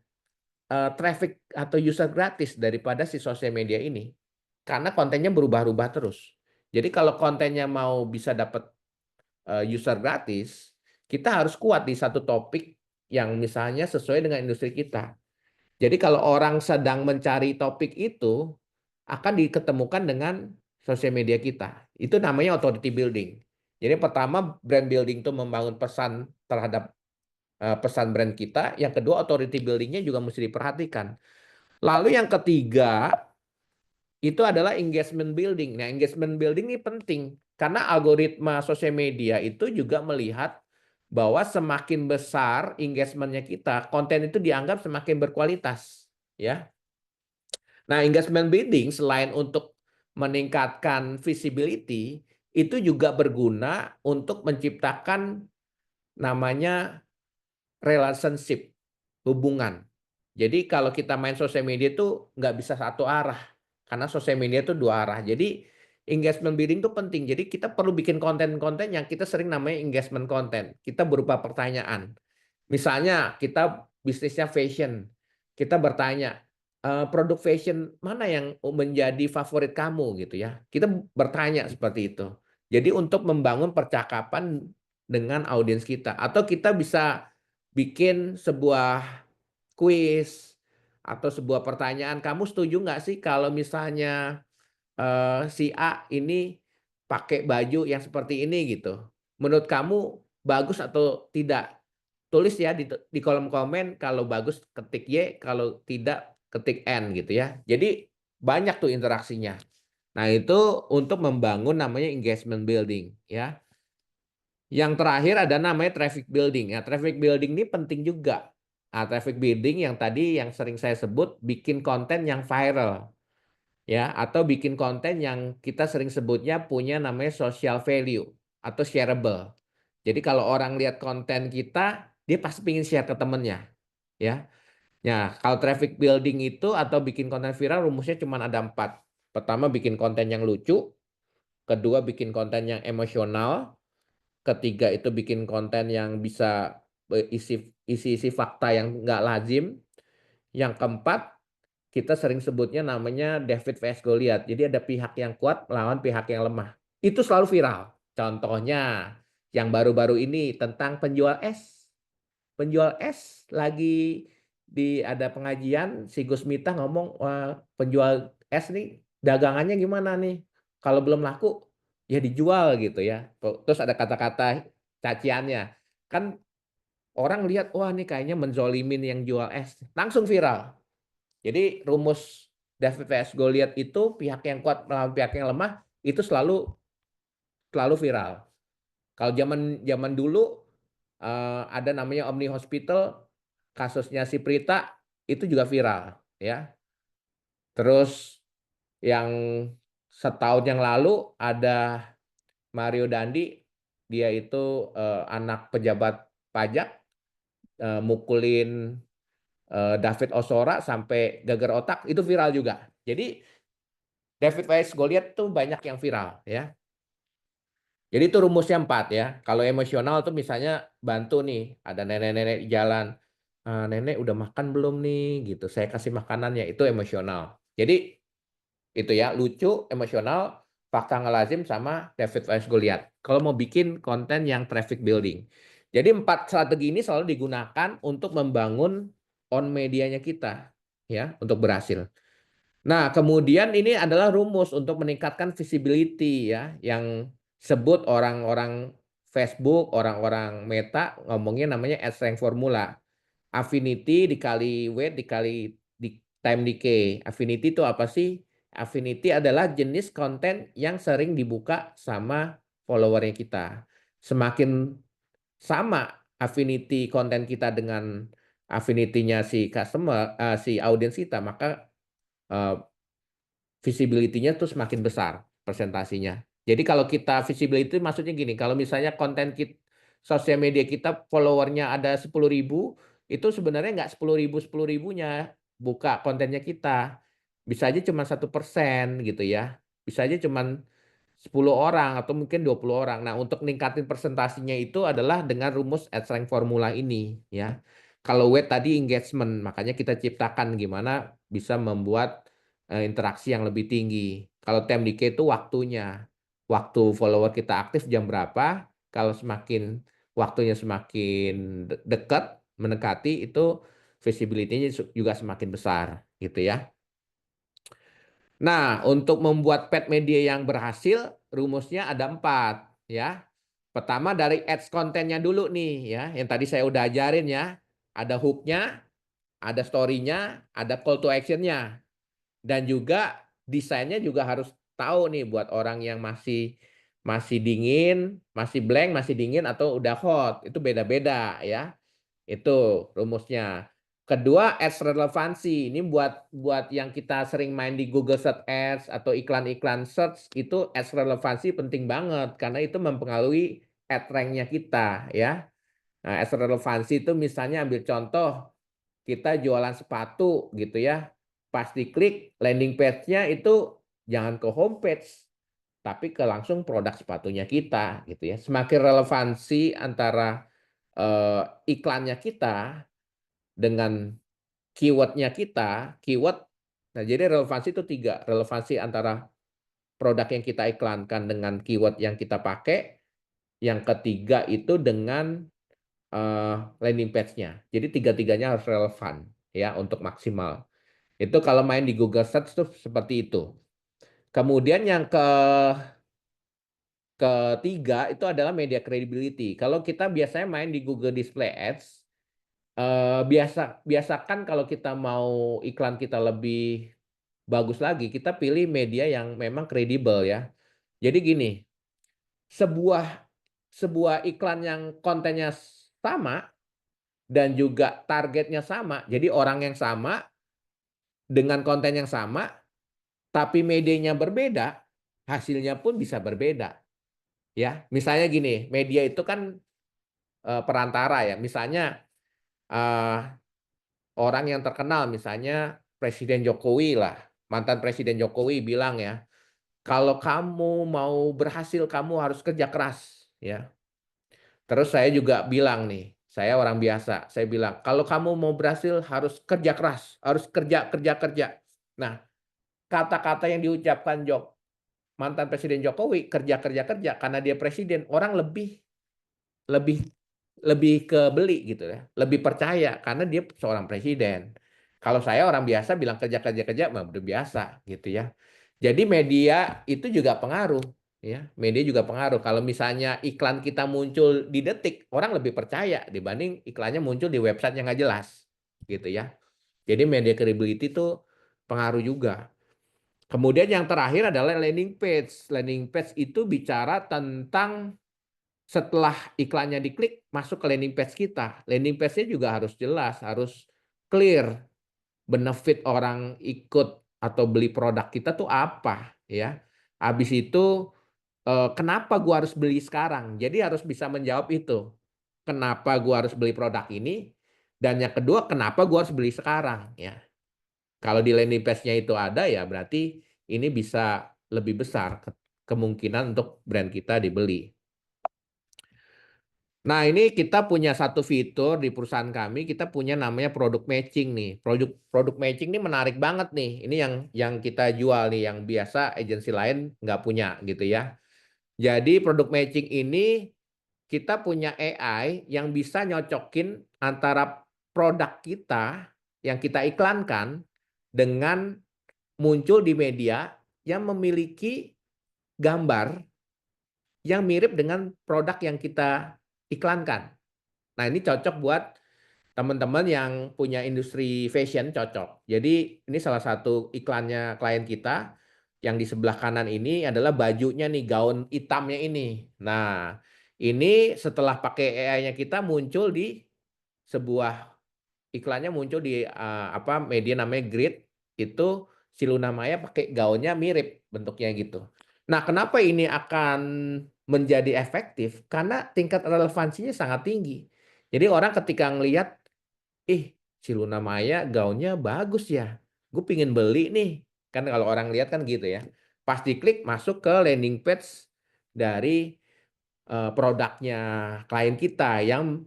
traffic atau user gratis daripada si sosial media ini. Karena kontennya berubah-ubah terus. Jadi kalau kontennya mau bisa dapat user gratis, kita harus kuat di satu topik yang misalnya sesuai dengan industri kita. Jadi kalau orang sedang mencari topik itu, akan diketemukan dengan sosial media kita. Itu namanya authority building. Jadi pertama brand building itu membangun pesan terhadap pesan brand kita. Yang kedua authority buildingnya juga mesti diperhatikan. Lalu yang ketiga itu adalah engagement building. Nah, engagement building ini penting karena algoritma sosial media itu juga melihat bahwa semakin besar engagementnya kita, konten itu dianggap semakin berkualitas, ya. Nah, engagement building selain untuk meningkatkan visibility, itu juga berguna untuk menciptakan namanya relationship, hubungan. Jadi kalau kita main sosial media itu nggak bisa satu arah, karena sosial media itu dua arah. Jadi engagement building itu penting. Jadi kita perlu bikin konten-konten yang kita sering namanya engagement content. Kita berupa pertanyaan. Misalnya kita bisnisnya fashion, kita bertanya, produk fashion mana yang menjadi favorit kamu gitu ya. Kita bertanya seperti itu. Jadi untuk membangun percakapan dengan audiens kita, atau kita bisa bikin sebuah kuis atau sebuah pertanyaan, "Kamu setuju nggak sih kalau misalnya, si A ini pakai baju yang seperti ini?" Gitu. "Menurut kamu bagus atau tidak?" Tulis ya di kolom komen, kalau bagus ketik Y, kalau tidak ketik N gitu ya. Jadi banyak tuh interaksinya. Nah itu untuk membangun namanya engagement building ya. Yang terakhir ada namanya traffic building. Ya, traffic building ini penting juga. Nah, traffic building yang tadi yang sering saya sebut bikin konten yang viral ya, atau bikin konten yang kita sering sebutnya punya namanya social value atau shareable. Jadi kalau orang lihat konten kita, dia pasti pengen share ke temennya ya. Nah, kalau traffic building itu atau bikin konten viral rumusnya cuma ada 4. Pertama bikin konten yang lucu, kedua bikin konten yang emosional, ketiga itu bikin konten yang bisa isi-isi fakta yang nggak lazim. Yang keempat, kita sering sebutnya namanya David vs Goliath. Jadi ada pihak yang kuat melawan pihak yang lemah. Itu selalu viral. Contohnya yang baru-baru ini tentang penjual es. Penjual es lagi ada pengajian, si Gus Miftah ngomong, "Wah, penjual es nih dagangannya gimana nih? Kalau belum laku ya dijual," gitu ya. Terus ada kata-kata caciannya. Kan orang lihat, wah nih kayaknya menzolimin yang jual es. Langsung viral. Jadi rumus David vs Goliath itu pihak yang kuat melawan pihak yang lemah itu selalu selalu viral. Kalau zaman zaman dulu ada namanya Omni Hospital, kasusnya si Prita itu juga viral ya. Terus yang setahun yang lalu ada Mario Dandi, dia itu anak pejabat pajak, mukulin David Ozora sampai geger otak, itu viral juga. Jadi David vs Goliath tuh banyak yang viral ya. Jadi itu rumusnya 4 ya. Kalau emosional tuh misalnya bantu nih, ada nenek-nenek di jalan, "Nenek udah makan belum nih?" Gitu, "Saya kasih makanannya." Itu emosional. Jadi itu ya, lucu, emosional, fakta nggak lazim, sama David vs Goliath. Kalau mau bikin konten yang traffic building. Jadi 4 strategi ini selalu digunakan untuk membangun on medianya kita ya, untuk berhasil. Nah, kemudian ini adalah rumus untuk meningkatkan visibility ya, yang sebut orang-orang Facebook, orang-orang Meta ngomongnya namanya AdRank formula. Affinity dikali weight dikali time decay. Affinity itu apa sih? Affinity adalah jenis konten yang sering dibuka sama followernya kita. Semakin sama affinity konten kita dengan affinity-nya si customer, si audiens kita, maka eh, visibility-nya tuh semakin besar presentasinya. Jadi kalau kita visibility maksudnya gini, kalau misalnya konten sosial media kita followernya ada 10.000, itu sebenarnya nggak 10.000 10.000-nya buka kontennya kita. Bisa aja cuma 1% gitu ya. Bisa aja cuma 10 orang atau mungkin 20 orang. Nah, untuk ningkatin presentasinya itu adalah dengan rumus AdRank formula ini ya. Kalau weight tadi engagement, makanya kita ciptakan gimana bisa membuat interaksi yang lebih tinggi. Kalau time decay itu waktunya. Waktu follower kita aktif jam berapa, kalau semakin waktunya semakin dekat, mendekati, itu visibility-nya juga semakin besar gitu ya. Nah, untuk membuat paid media yang berhasil, rumusnya ada 4 ya. Pertama dari ads kontennya dulu nih ya, yang tadi saya udah ajarin ya. Ada hook-nya, ada story-nya, ada call to action-nya. Dan juga desainnya juga harus tahu nih buat orang yang masih masih dingin, masih blank, masih dingin atau udah hot. Itu beda-beda ya. Itu rumusnya. Kedua, ads relevansi. Ini buat yang kita sering main di Google Search Ads atau iklan-iklan search, itu ads relevansi penting banget karena itu mempengaruhi ad rank-nya kita ya. Nah, ads relevansi itu misalnya ambil contoh kita jualan sepatu gitu ya. Pas diklik landing page-nya itu jangan ke homepage, tapi ke langsung produk sepatunya kita gitu ya. Semakin relevansi antara iklannya kita dengan keyword-nya kita, keyword. Nah, jadi relevansi itu tiga, relevansi antara produk yang kita iklankan dengan keyword yang kita pakai, yang ketiga itu dengan landing page-nya. Jadi tiga-tiganya harus relevan ya untuk maksimal. Itu kalau main di Google Search tuh seperti itu. Kemudian yang ketiga itu adalah media credibility. Kalau kita biasanya main di Google Display Ads, biasakan kalau kita mau iklan kita lebih bagus lagi, kita pilih media yang memang kredibel ya. Jadi gini, sebuah sebuah iklan yang kontennya sama dan juga targetnya sama, jadi orang yang sama dengan konten yang sama, tapi medianya berbeda, hasilnya pun bisa berbeda ya. Misalnya gini, media itu kan perantara ya. Misalnya eh, orang yang terkenal, misalnya Presiden Jokowi lah, mantan Presiden Jokowi bilang ya, kalau kamu mau berhasil, kamu harus kerja keras, ya. Terus saya juga bilang nih, saya orang biasa, saya bilang, kalau kamu mau berhasil harus kerja keras, harus kerja, kerja, kerja. Nah, kata-kata yang diucapkan mantan Presiden Jokowi, kerja, kerja, kerja, karena dia presiden, orang lebih lebih lebih ke beli gitu ya, lebih percaya karena dia seorang presiden. Kalau saya orang biasa bilang kerja kerja kerja mah udah biasa gitu ya. Jadi media itu juga pengaruh ya. Media juga pengaruh. Kalau misalnya iklan kita muncul di Detik, orang lebih percaya dibanding iklannya muncul di website yang nggak jelas gitu ya. Jadi media credibility itu pengaruh juga. Kemudian yang terakhir adalah landing page. Landing page itu bicara tentang setelah iklannya diklik, masuk ke landing page kita. Landing page-nya juga harus jelas, harus clear. Benefit orang ikut atau beli produk kita tuh apa ya. Habis itu kenapa gua harus beli sekarang? Jadi harus bisa menjawab itu. Kenapa gua harus beli produk ini? Dan yang kedua, kenapa gua harus beli sekarang ya. Kalau di landing page-nya itu ada ya berarti ini bisa lebih besar kemungkinan untuk brand kita dibeli. Nah, ini kita punya satu fitur di perusahaan kami, kita punya namanya product matching nih. Produk product matching ini menarik banget nih. Ini yang kita jual nih, yang biasa agensi lain nggak punya gitu ya. Jadi product matching ini kita punya AI yang bisa nyocokin antara produk kita yang kita iklankan dengan muncul di media yang memiliki gambar yang mirip dengan produk yang kita iklankan. Nah, ini cocok buat teman-teman yang punya industri fashion, cocok. Jadi ini salah satu iklannya klien kita yang di sebelah kanan ini adalah bajunya nih, gaun hitamnya ini. Nah, ini setelah pakai AI-nya kita muncul di sebuah iklannya muncul di apa media namanya Grid, itu si Luna Maya pakai gaunnya mirip bentuknya gitu. Nah, kenapa ini akan menjadi efektif? Karena tingkat relevansinya sangat tinggi. Jadi orang ketika ngelihat, ih, si Luna Maya gaunnya bagus ya, gue pingin beli nih. Kan kalau orang lihat kan gitu ya. Pas diklik masuk ke landing page dari produknya klien kita yang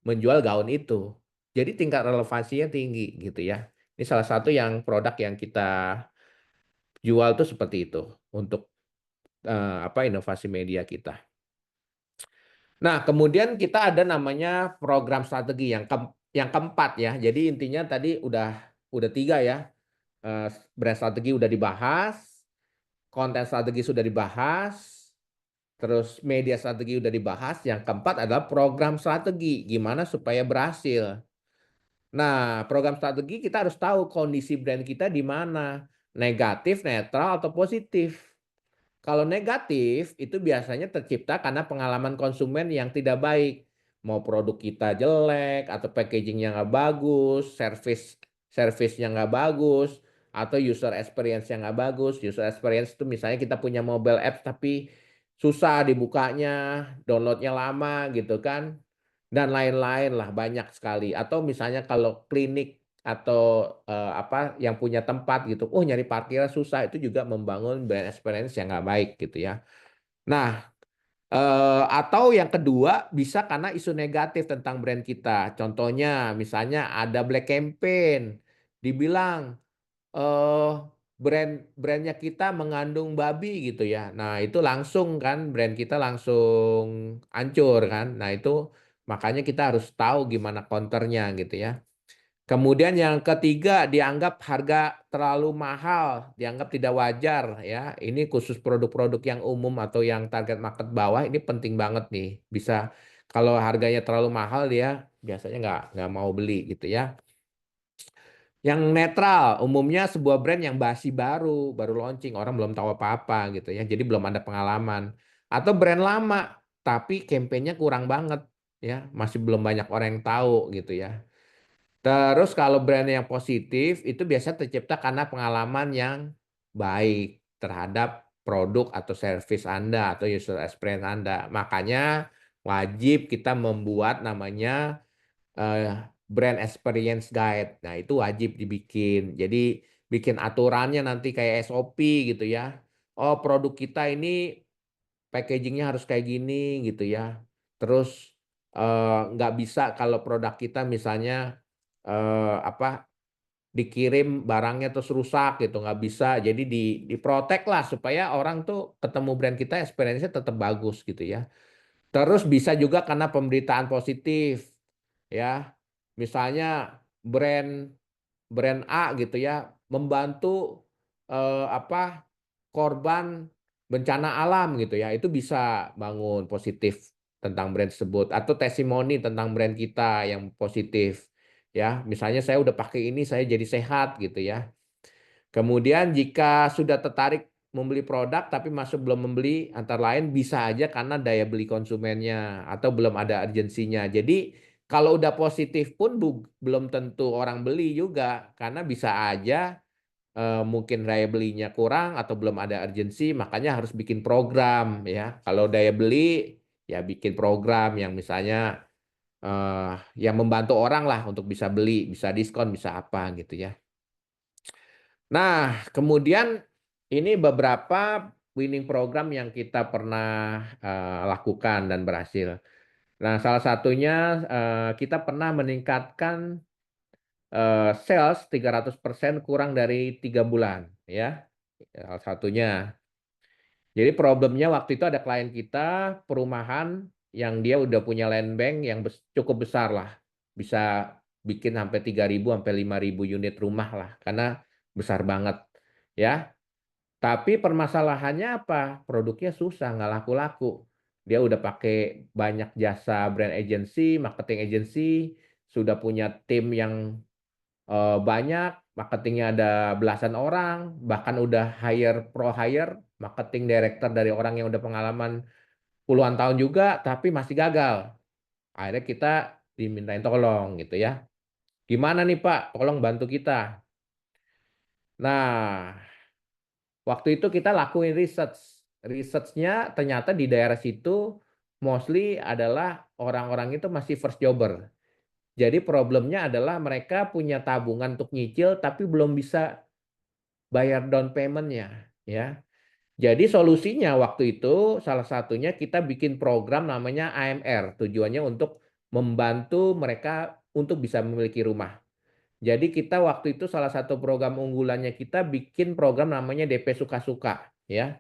menjual gaun itu. Jadi tingkat relevansinya tinggi gitu ya. Ini salah satu yang produk yang kita jual tuh seperti itu untuk apa inovasi media kita. Nah, kemudian kita ada namanya program strategi yang keempat ya. Jadi intinya tadi udah tiga ya. Brand strategi udah dibahas, konten strategi sudah dibahas, terus media strategi udah dibahas. Yang keempat adalah program strategi, gimana supaya berhasil. Nah, program strategi kita harus tahu kondisi brand kita di mana, negatif, netral, atau positif. Kalau negatif itu biasanya tercipta karena pengalaman konsumen yang tidak baik. mau produk kita jelek atau packaging-nya nggak bagus, service-nya nggak bagus, atau user experience-nya nggak bagus. User experience itu misalnya kita punya mobile apps tapi susah dibukanya, download-nya lama gitu kan, dan lain-lain lah, banyak sekali. Atau misalnya kalau klinik atau, apa, yang punya tempat gitu, oh nyari parkirnya susah, itu juga membangun brand experience yang nggak baik gitu ya. Nah, atau yang kedua bisa karena isu negatif tentang brand kita. Contohnya misalnya ada black campaign, dibilang, eee, brand-nya kita mengandung babi gitu ya. Nah itu langsung kan brand kita langsung hancur kan. Nah itu makanya kita harus tahu gimana counter-nya gitu ya. Kemudian yang ketiga dianggap harga terlalu mahal, dianggap tidak wajar ya. Ini khusus produk-produk yang umum atau yang target market bawah ini penting banget nih. Bisa kalau harganya terlalu mahal dia biasanya nggak mau beli gitu ya. Yang netral, umumnya sebuah brand yang baru launching, orang belum tahu apa-apa gitu ya, jadi belum ada pengalaman. Atau brand lama, tapi campaign-nya kurang banget ya, masih belum banyak orang yang tahu gitu ya. Terus kalau brand yang positif itu biasanya tercipta karena pengalaman yang baik terhadap produk atau service Anda atau user experience Anda. Makanya wajib kita membuat namanya, brand experience guide. Nah, itu wajib dibikin. Jadi bikin aturannya nanti kayak SOP gitu ya. Oh, produk kita ini packaging-nya harus kayak gini gitu ya. Terus, nggak bisa kalau produk kita misalnya, apa, dikirim barangnya terus rusak gitu, nggak bisa. Jadi diprotek lah supaya orang tuh ketemu brand kita experience-nya tetap bagus gitu ya. Terus bisa juga karena pemberitaan positif, ya. Misalnya brand brand A gitu ya, membantu, apa, korban bencana alam gitu ya, itu bisa bangun positif tentang brand tersebut, atau testimoni tentang brand kita yang positif, ya. Misalnya saya udah pakai ini, saya jadi sehat gitu ya. Kemudian jika sudah tertarik membeli produk tapi masih belum membeli, antara lain bisa aja karena daya beli konsumennya atau belum ada urgensinya. Jadi kalau udah positif pun belum tentu orang beli juga, karena bisa aja, mungkin daya belinya kurang atau belum ada urgensi, makanya harus bikin program ya. Kalau daya beli, ya bikin program yang misalnya, yang membantu orang lah untuk bisa beli, bisa diskon, bisa apa gitu ya. Nah, kemudian ini beberapa winning program yang kita pernah, lakukan dan berhasil. Nah, salah satunya, kita pernah meningkatkan, sales 300% kurang dari 3 bulan ya, salah satunya. Jadi problemnya waktu itu ada klien kita perumahan yang dia udah punya land bank yang cukup besar lah, bisa bikin sampai 3.000 sampai 5.000 unit rumah lah, karena besar banget ya. Tapi permasalahannya apa? Produknya susah, nggak laku-laku. Dia udah pakai banyak jasa brand agency, marketing agency, sudah punya tim yang, banyak, marketingnya ada belasan orang, bahkan udah pro hire, marketing director dari orang yang udah pengalaman puluhan tahun juga, tapi masih gagal. Akhirnya kita dimintain tolong gitu ya. "Gimana nih Pak, tolong bantu kita." Nah, waktu itu kita lakuin research. Research-nya ternyata di daerah situ mostly adalah orang-orang itu masih first jobber. Jadi problemnya adalah mereka punya tabungan untuk nyicil tapi belum bisa bayar down payment-nya, ya. Jadi solusinya waktu itu salah satunya kita bikin program namanya AMR, tujuannya untuk membantu mereka untuk bisa memiliki rumah. Jadi kita waktu itu salah satu program unggulannya kita bikin program namanya DP Suka-Suka ya.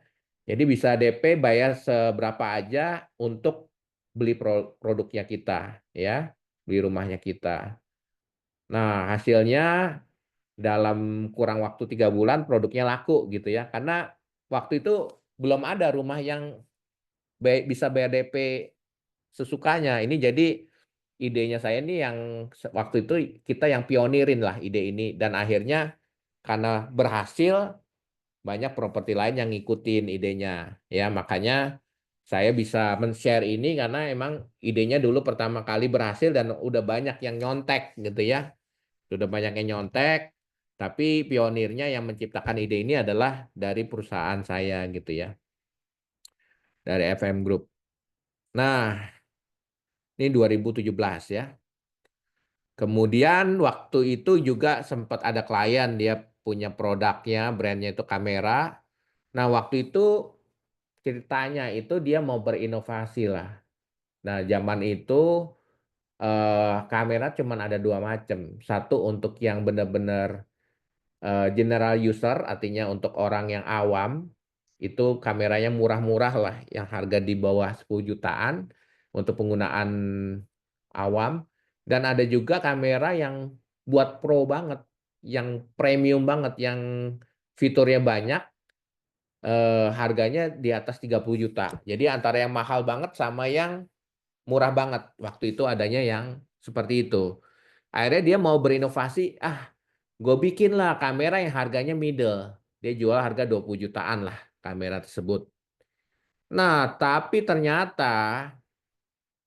Jadi bisa DP bayar seberapa aja untuk beli produknya kita ya, beli rumahnya kita. Nah, hasilnya dalam kurang waktu 3 bulan produknya laku gitu ya. Karena waktu itu belum ada rumah yang bisa bayar DP sesukanya. Ini jadi idenya saya nih yang waktu itu kita yang pionirin lah ide ini dan akhirnya karena berhasil banyak properti lain yang ngikutin idenya ya makanya Saya bisa men-share ini karena emang idenya dulu pertama kali berhasil dan udah banyak yang nyontek gitu ya. Udah banyak yang nyontek, tapi pionirnya yang menciptakan ide ini adalah dari perusahaan saya gitu ya, dari FM Group. Nah, ini 2017 ya. Kemudian waktu itu juga sempat ada klien, dia punya produknya, brandnya itu kamera. Nah, waktu itu ceritanya itu dia mau berinovasi lah. Nah, zaman itu kamera cuman ada dua macam. Satu untuk yang benar-benar general user, artinya untuk orang yang awam, itu kameranya murah-murah lah, yang harga di bawah 10 jutaan untuk penggunaan awam. Dan ada juga kamera yang buat pro banget, yang premium banget, yang fiturnya banyak, harganya di atas 30 juta. Jadi antara yang mahal banget sama yang murah banget. Waktu itu adanya yang seperti itu. Akhirnya dia mau berinovasi, gue bikin lah kamera yang harganya middle. Dia jual harga 20 jutaan lah kamera tersebut. Nah, tapi ternyata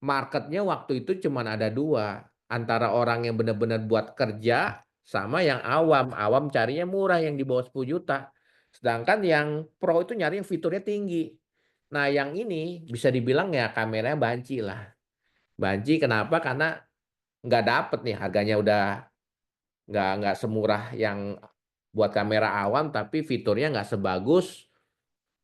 marketnya waktu itu cuma ada dua. Antara orang yang benar-benar buat kerja sama yang awam. Awam carinya murah yang di bawah 10 juta. Sedangkan yang pro itu nyari yang fiturnya tinggi. Nah, yang ini bisa dibilang ya kameranya banci lah. Banci kenapa? Karena nggak dapet nih harganya udah nggak semurah yang buat kamera awam, tapi fiturnya nggak sebagus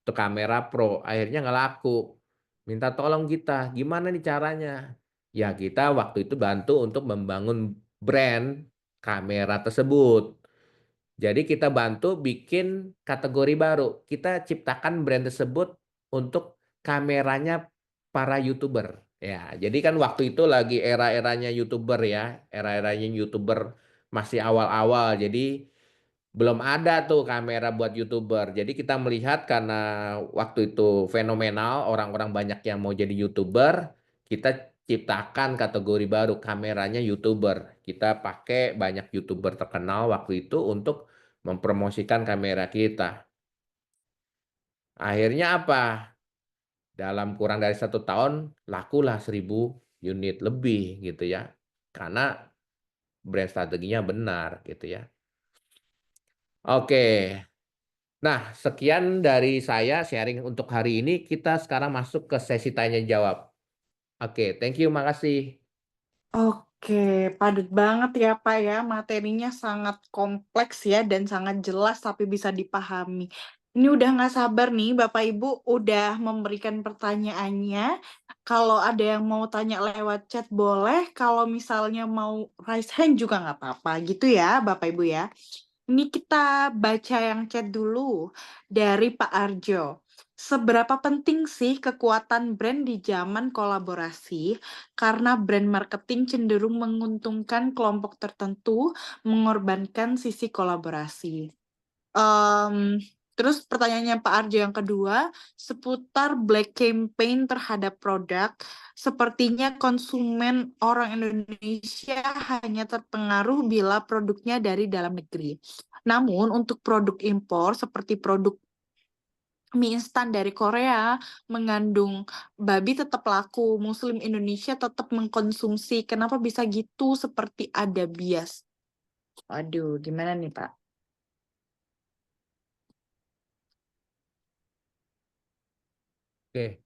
untuk kamera pro. Akhirnya nggak laku. Minta tolong kita, gimana nih caranya? Ya kita waktu itu bantu untuk membangun brand kamera tersebut. Jadi kita bantu bikin kategori baru. Kita ciptakan brand tersebut untuk kameranya para YouTuber. Ya, jadi kan waktu itu lagi era-eranya YouTuber ya, era-eranya YouTuber masih awal-awal. Jadi belum ada tuh kamera buat YouTuber. Jadi kita melihat karena waktu itu fenomenal, orang-orang banyak yang mau jadi YouTuber, kita ciptakan kategori baru kameranya YouTuber. Kita pakai banyak YouTuber terkenal waktu itu untuk mempromosikan kamera kita. Akhirnya apa? Dalam kurang dari 1 tahun lakulah 1.000 unit lebih gitu ya. Karena brand strateginya benar gitu ya. Oke. Nah, sekian dari saya sharing untuk hari ini. Kita sekarang masuk ke sesi tanya jawab. Oke, thank you, makasih. Oke, padat banget ya Pak ya, materinya sangat kompleks ya dan sangat jelas tapi bisa dipahami. Ini udah nggak sabar nih Bapak Ibu udah memberikan pertanyaannya. Kalau ada yang mau tanya lewat chat boleh, kalau misalnya mau raise hand juga nggak apa-apa gitu ya Bapak Ibu ya. Ini kita baca yang chat dulu dari Pak Arjo. Seberapa penting sih kekuatan brand di zaman kolaborasi? Karena brand marketing cenderung menguntungkan kelompok tertentu, mengorbankan sisi kolaborasi. Em, Terus pertanyaannya Pak Arjo yang kedua, seputar black campaign terhadap produk, sepertinya konsumen orang Indonesia hanya terpengaruh bila produknya dari dalam negeri. Namun untuk produk impor seperti produk mie instan dari Korea mengandung babi tetap laku, Muslim Indonesia tetap mengkonsumsi. Kenapa bisa gitu? Seperti ada bias. Aduh, gimana nih Pak? Oke,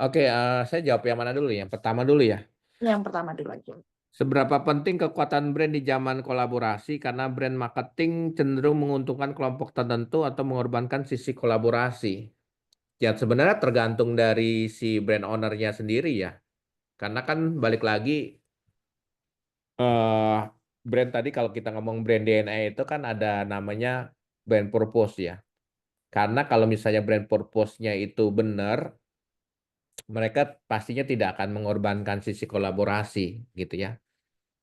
oke, saya jawab yang mana dulu ya? Yang pertama dulu ya. Yang pertama dulu aja. Seberapa penting kekuatan brand di zaman kolaborasi karena brand marketing cenderung menguntungkan kelompok tertentu atau mengorbankan sisi kolaborasi. Ya sebenarnya tergantung dari si brand ownernya sendiri ya. Karena kan balik lagi eh brand tadi kalau kita ngomong brand DNA itu kan ada namanya brand purpose ya. Karena kalau misalnya brand purpose-nya itu benar, mereka pastinya tidak akan mengorbankan sisi kolaborasi gitu ya.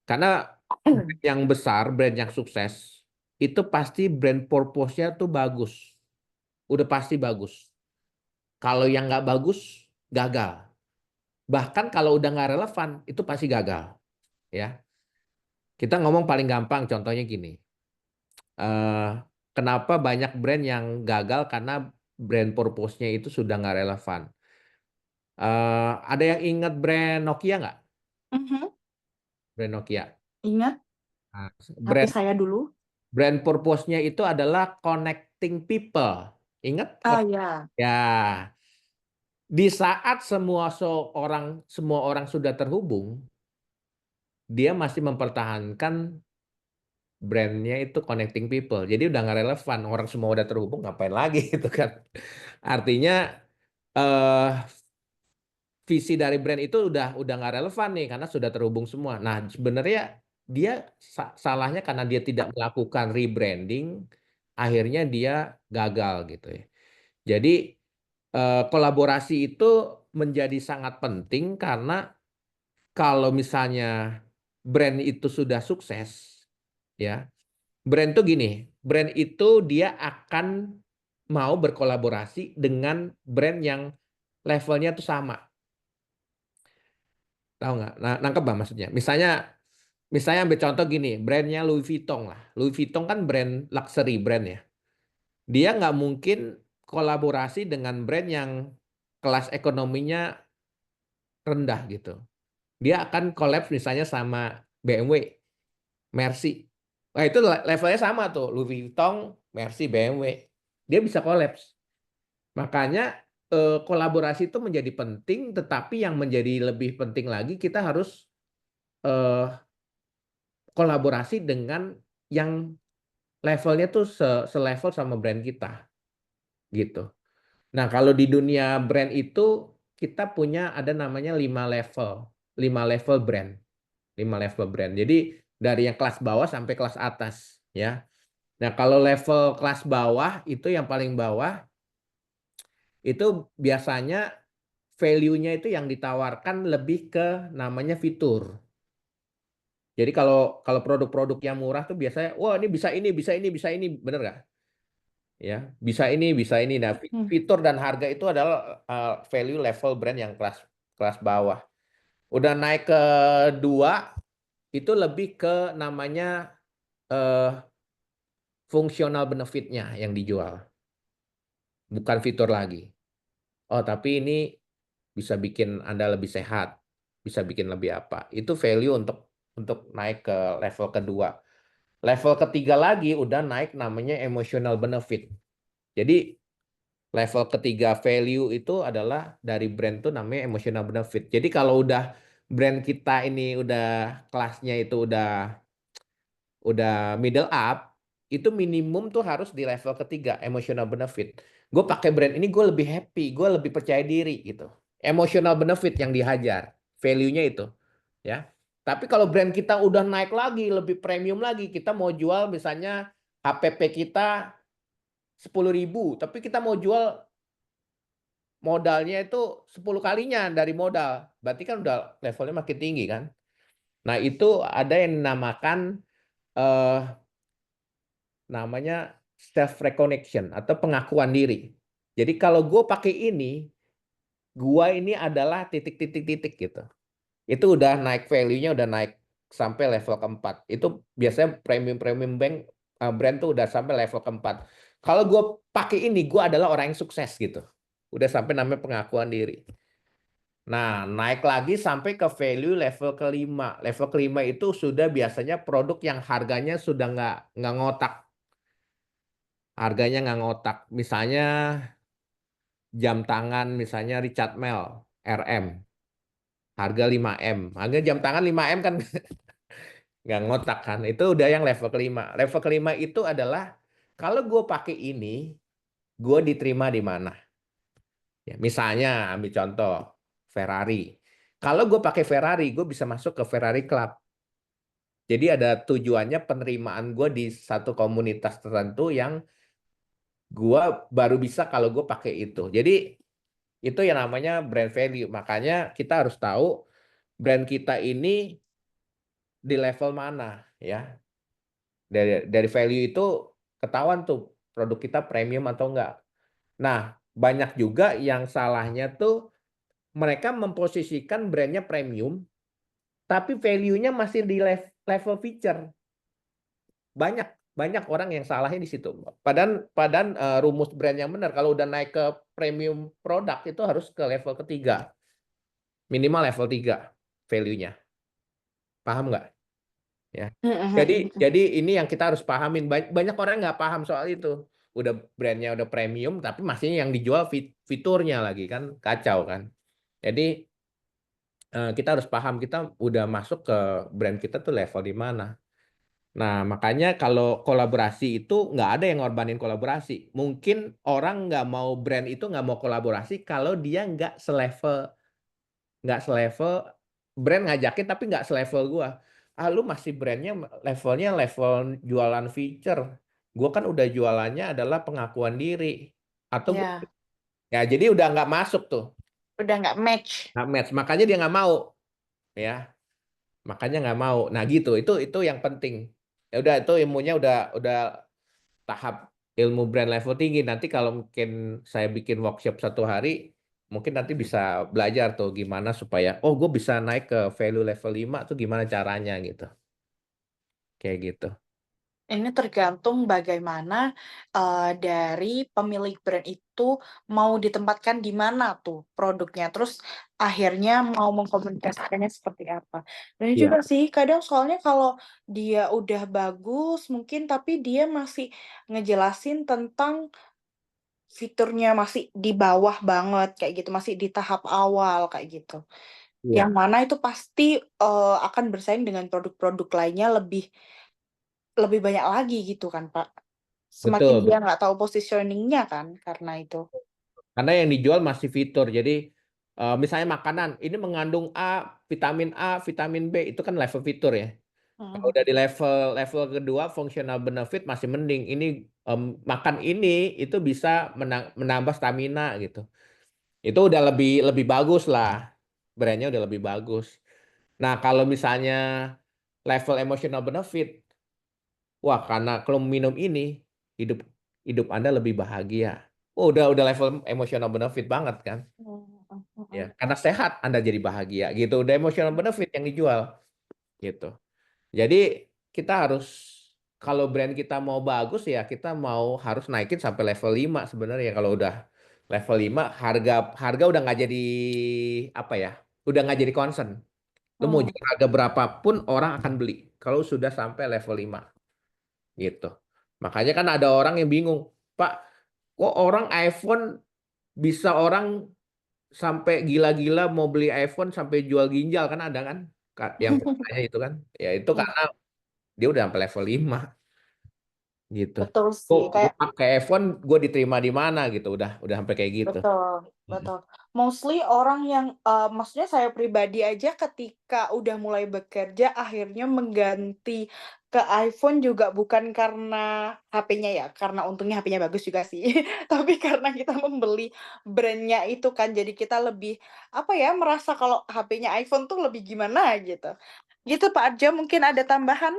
Karena brand yang besar, brand yang sukses, itu pasti brand purpose-nya tuh bagus. Udah pasti bagus. Kalau yang nggak bagus, gagal. Bahkan kalau udah nggak relevan, itu pasti gagal. Ya, kita ngomong paling gampang, contohnya gini. eh, Kenapa banyak brand yang gagal karena brand purpose-nya itu sudah nggak relevan. Ada yang ingat brand Nokia nggak? Mhm, Brand Nokia. ingat Nah, HP brand saya dulu. brand purpose-nya itu adalah connecting people. Ingat? Ah, ya. Ya, di saat semua orang sudah terhubung, dia masih mempertahankan brandnya itu connecting people. Jadi udah nggak relevan. Orang semua udah terhubung, ngapain lagi gitu kan? Artinya eh, visi dari brand itu udah nggak relevan nih karena sudah terhubung semua. Nah, sebenarnya dia salahnya karena dia tidak melakukan rebranding, akhirnya dia gagal gitu ya. Jadi kolaborasi itu menjadi sangat penting karena kalau misalnya brand itu sudah sukses, ya, brand tuh gini, brand itu dia akan mau berkolaborasi dengan brand yang levelnya tuh sama. Tahu nggak? Nah, nangkep nggak maksudnya? Misalnya ambil contoh gini, brandnya Louis Vuitton lah. Louis Vuitton kan brand luxury brand ya. Dia nggak mungkin kolaborasi dengan brand yang kelas ekonominya rendah gitu. Dia akan collab misalnya sama BMW, Mercy. Nah itu levelnya sama tuh, Louis Vuitton, Mercy, BMW. Dia bisa collapse. Makanya kolaborasi itu menjadi penting, tetapi yang menjadi lebih penting lagi kita harus eh, kolaborasi dengan yang levelnya tuh selevel sama brand kita gitu. Nah, kalau di dunia brand itu kita punya ada namanya 5 level brand, 5 level brand. Jadi dari yang kelas bawah sampai kelas atas ya. Nah, kalau level kelas bawah itu yang paling bawah itu biasanya value-nya itu yang ditawarkan lebih ke namanya fitur. Jadi kalau kalau produk-produk yang murah tuh biasanya, wah ini bisa ini, bisa ini, bisa ini, bener nggak? Ya, bisa ini, bisa ini. Nah, Hmm. fitur dan harga itu adalah value level brand yang kelas kelas bawah. Udah naik ke dua, itu lebih ke namanya eh, fungsional benefitnya yang dijual, bukan fitur lagi. Oh, tapi ini bisa bikin Anda lebih sehat, bisa bikin lebih apa. Itu value untuk naik ke level kedua. Level ketiga lagi udah naik namanya emotional benefit. Jadi level ketiga value itu adalah dari brand tuh namanya emotional benefit. Jadi kalau udah brand kita ini udah kelasnya itu udah middle up, itu minimum tuh harus di level ketiga emotional benefit. Gue pakai brand ini gue lebih happy, gue lebih percaya diri gitu. Emotional benefit yang dihajar, value-nya itu, ya. Tapi kalau brand kita udah naik lagi, lebih premium lagi, kita mau jual misalnya HPP kita 10.000, tapi kita mau jual modalnya itu 10 kalinya dari modal. Berarti kan udah levelnya makin tinggi kan. Nah, itu ada yang dinamakan eh, namanya self recognition atau pengakuan diri. Jadi kalau gue pakai ini, gue ini adalah titik-titik-titik gitu. Itu udah naik value-nya udah naik sampai level keempat. Itu biasanya premium-premium brand tuh udah sampai level keempat. Kalau gue pakai ini, gue adalah orang yang sukses gitu. Udah sampai namanya pengakuan diri. Nah, naik lagi sampai ke value level kelima. Level kelima itu sudah biasanya produk yang harganya sudah nggak ngotak. Harganya nggak ngotak. Misalnya jam tangan, misalnya Richard Mille, RM. Harga 5M. Harga jam tangan 5M kan nggak ngotak kan. Itu udah yang level kelima. Level kelima itu adalah kalau gue pakai ini, gue diterima di mana. Ya, misalnya ambil contoh Ferrari. Kalau gue pakai Ferrari, gue bisa masuk ke Ferrari Club. Jadi ada tujuannya penerimaan gue di satu komunitas tertentu yang gue baru bisa kalau gue pakai itu. Jadi itu yang namanya brand value. Makanya kita harus tahu brand kita ini di level mana ya. Dari value itu ketahuan tuh produk kita premium atau enggak. Nah, banyak juga yang salahnya tuh mereka memposisikan brandnya premium, tapi value-nya masih di level feature. Banyak banyak orang yang salahnya di situ. Padahal padahal rumus brand yang benar kalau udah naik ke premium produk itu harus ke level ketiga. minimal level 3 value-nya. Paham nggak? Ya. Mhm Jadi mhm mhm. jadi ini yang kita harus pahamin. Banyak orang nggak paham soal itu. Udah brandnya udah premium, tapi masih yang dijual fiturnya lagi kan kacau kan. Jadi kita harus paham kita udah masuk ke brand kita tuh level di mana. Nah, makanya kalau kolaborasi itu nggak ada yang ngorbanin kolaborasi. Mungkin orang nggak mau brand itu nggak mau kolaborasi kalau dia nggak selevel brand ngajakin tapi nggak selevel gua. Ah, lu masih brandnya levelnya level jualan feature. Gua kan udah jualannya adalah pengakuan diri. Atau gua, Iya, ya jadi udah nggak masuk tuh, udah nggak match. nggak match. Makanya dia nggak mau, ya. Makanya nggak mau. Nah gitu, itu yang penting. Ya udah itu ilmunya udah tahap ilmu brand level tinggi. Nanti kalau mungkin saya bikin workshop 1 hari, mungkin nanti bisa belajar tuh gimana supaya, oh gue bisa naik ke value level 5 tuh gimana caranya gitu. Kayak gitu. Ini tergantung bagaimana, dari pemilik brand itu mau ditempatkan di mana tuh produknya, terus akhirnya mau mengkomunikasikannya seperti apa. Dan Iya, juga sih kadang soalnya kalau dia udah bagus mungkin, tapi dia masih ngejelasin tentang fiturnya masih di bawah banget kayak gitu, masih di tahap awal kayak gitu. Yang iya, mana itu pasti, akan bersaing dengan produk-produk lainnya lebih lebih banyak lagi gitu kan, Pak. Semakin betul, dia betul. nggak tahu positioning-nya kan, karena itu. Karena yang dijual masih fitur. Jadi misalnya makanan, ini mengandung A, vitamin B, itu kan level fitur ya. Kalau Mhm. udah di level level kedua functional benefit masih mending. Ini makan ini itu bisa menambah stamina gitu. Itu udah lebih lebih bagus lah. Brandnya udah lebih bagus. Nah, kalau misalnya level emotional benefit, wah karena kalau minum ini hidup hidup Anda lebih bahagia. Oh, udah level emotional benefit banget kan? Mhm Ya, mhm. karena sehat Anda jadi bahagia gitu. Udah emotional benefit yang dijual gitu. Jadi kita harus kalau brand kita mau bagus ya kita mau harus naikin sampai level 5 sebenarnya kalau udah level 5 harga harga udah nggak jadi apa ya? Udah nggak jadi concern. Lu mau Mmm. jual harga berapapun orang akan beli kalau sudah sampai level 5 gitu. Makanya kan ada orang yang bingung, "Pak, kok orang iPhone bisa orang sampai gila-gila mau beli iPhone sampai jual ginjal kan ada kan?" Yang pertanyaan itu kan. Ya itu Mmm, karena dia udah sampai level 5 gitu. betul Kok sih, gue kayak pakai iPhone gue diterima di mana gitu. Udah sampai kayak gitu. betul Mm. betul. Mostly orang yang, maksudnya saya pribadi aja ketika udah mulai bekerja akhirnya mengganti ke iPhone juga bukan karena HP-nya ya, karena untungnya HP-nya bagus juga sih, tapi karena kita membeli brand-nya itu kan, jadi kita lebih, apa ya, merasa kalau HP-nya iPhone tuh lebih gimana gitu. Gitu Pak Arjo, mungkin ada tambahan?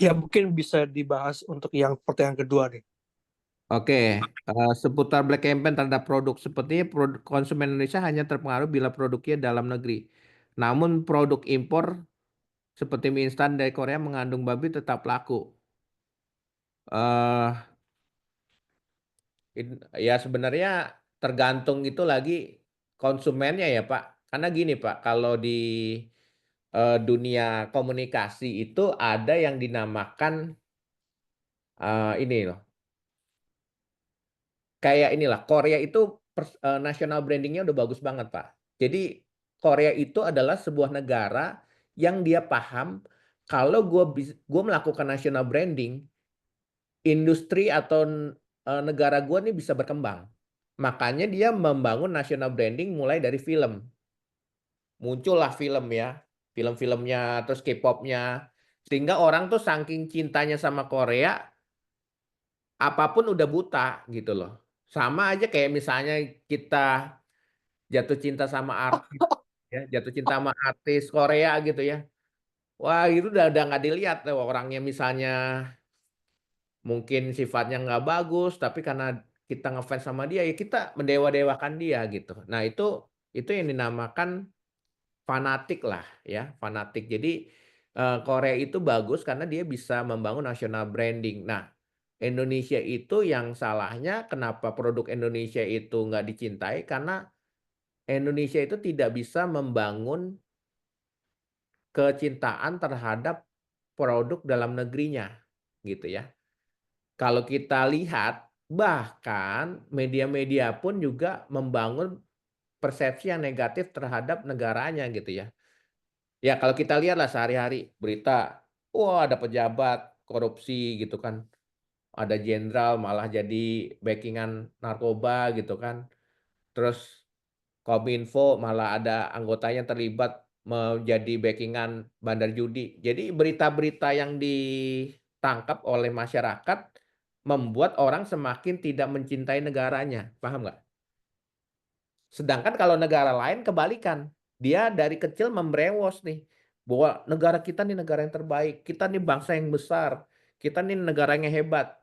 Ya mungkin bisa dibahas untuk yang pertanyaan kedua nih. Oke, seputar Black Campaign terhadap produk. Sepertinya konsumen Indonesia hanya terpengaruh bila produknya dalam negeri. Namun produk impor seperti mie instan dari Korea mengandung babi tetap laku. eh Ya sebenarnya tergantung itu lagi konsumennya ya Pak. Karena gini Pak, kalau di dunia komunikasi itu ada yang dinamakan ini loh. Kayak inilah Korea itu national brandingnya udah bagus banget Pak. Jadi Korea itu adalah sebuah negara yang dia paham kalau gue melakukan national branding, industri atau negara gue nih bisa berkembang. Makanya dia membangun national branding mulai dari film. Muncullah film ya, film-filmnya, terus K-popnya. Sehingga orang tuh saking cintanya sama Korea, apapun udah buta gitu loh. Sama aja kayak misalnya kita jatuh cinta sama artis, ya, jatuh cinta sama artis Korea gitu ya. Wah itu udah nggak dilihat tuh orangnya misalnya mungkin sifatnya nggak bagus, tapi karena kita ngefans sama dia ya kita mendewa-dewakan dia gitu. Nah itu yang dinamakan fanatik lah ya, fanatik. Jadi Korea itu bagus karena dia bisa membangun national branding. Nah, Indonesia itu yang salahnya kenapa produk Indonesia itu nggak dicintai karena Indonesia itu tidak bisa membangun kecintaan terhadap produk dalam negerinya, gitu ya. Kalau kita lihat, bahkan media-media pun juga membangun persepsi yang negatif terhadap negaranya gitu ya. Ya kalau kita lihatlah sehari-hari berita, wah ada pejabat korupsi gitu kan, ada jenderal malah jadi backing-an narkoba gitu kan, terus Kominfo malah ada anggotanya terlibat menjadi backing-an bandar judi. Jadi berita-berita yang ditangkap oleh masyarakat membuat orang semakin tidak mencintai negaranya, paham nggak? Sedangkan kalau negara lain kebalikan, dia dari kecil membrewos nih, bahwa negara kita nih negara yang terbaik, kita nih bangsa yang besar, kita nih negara yang hebat.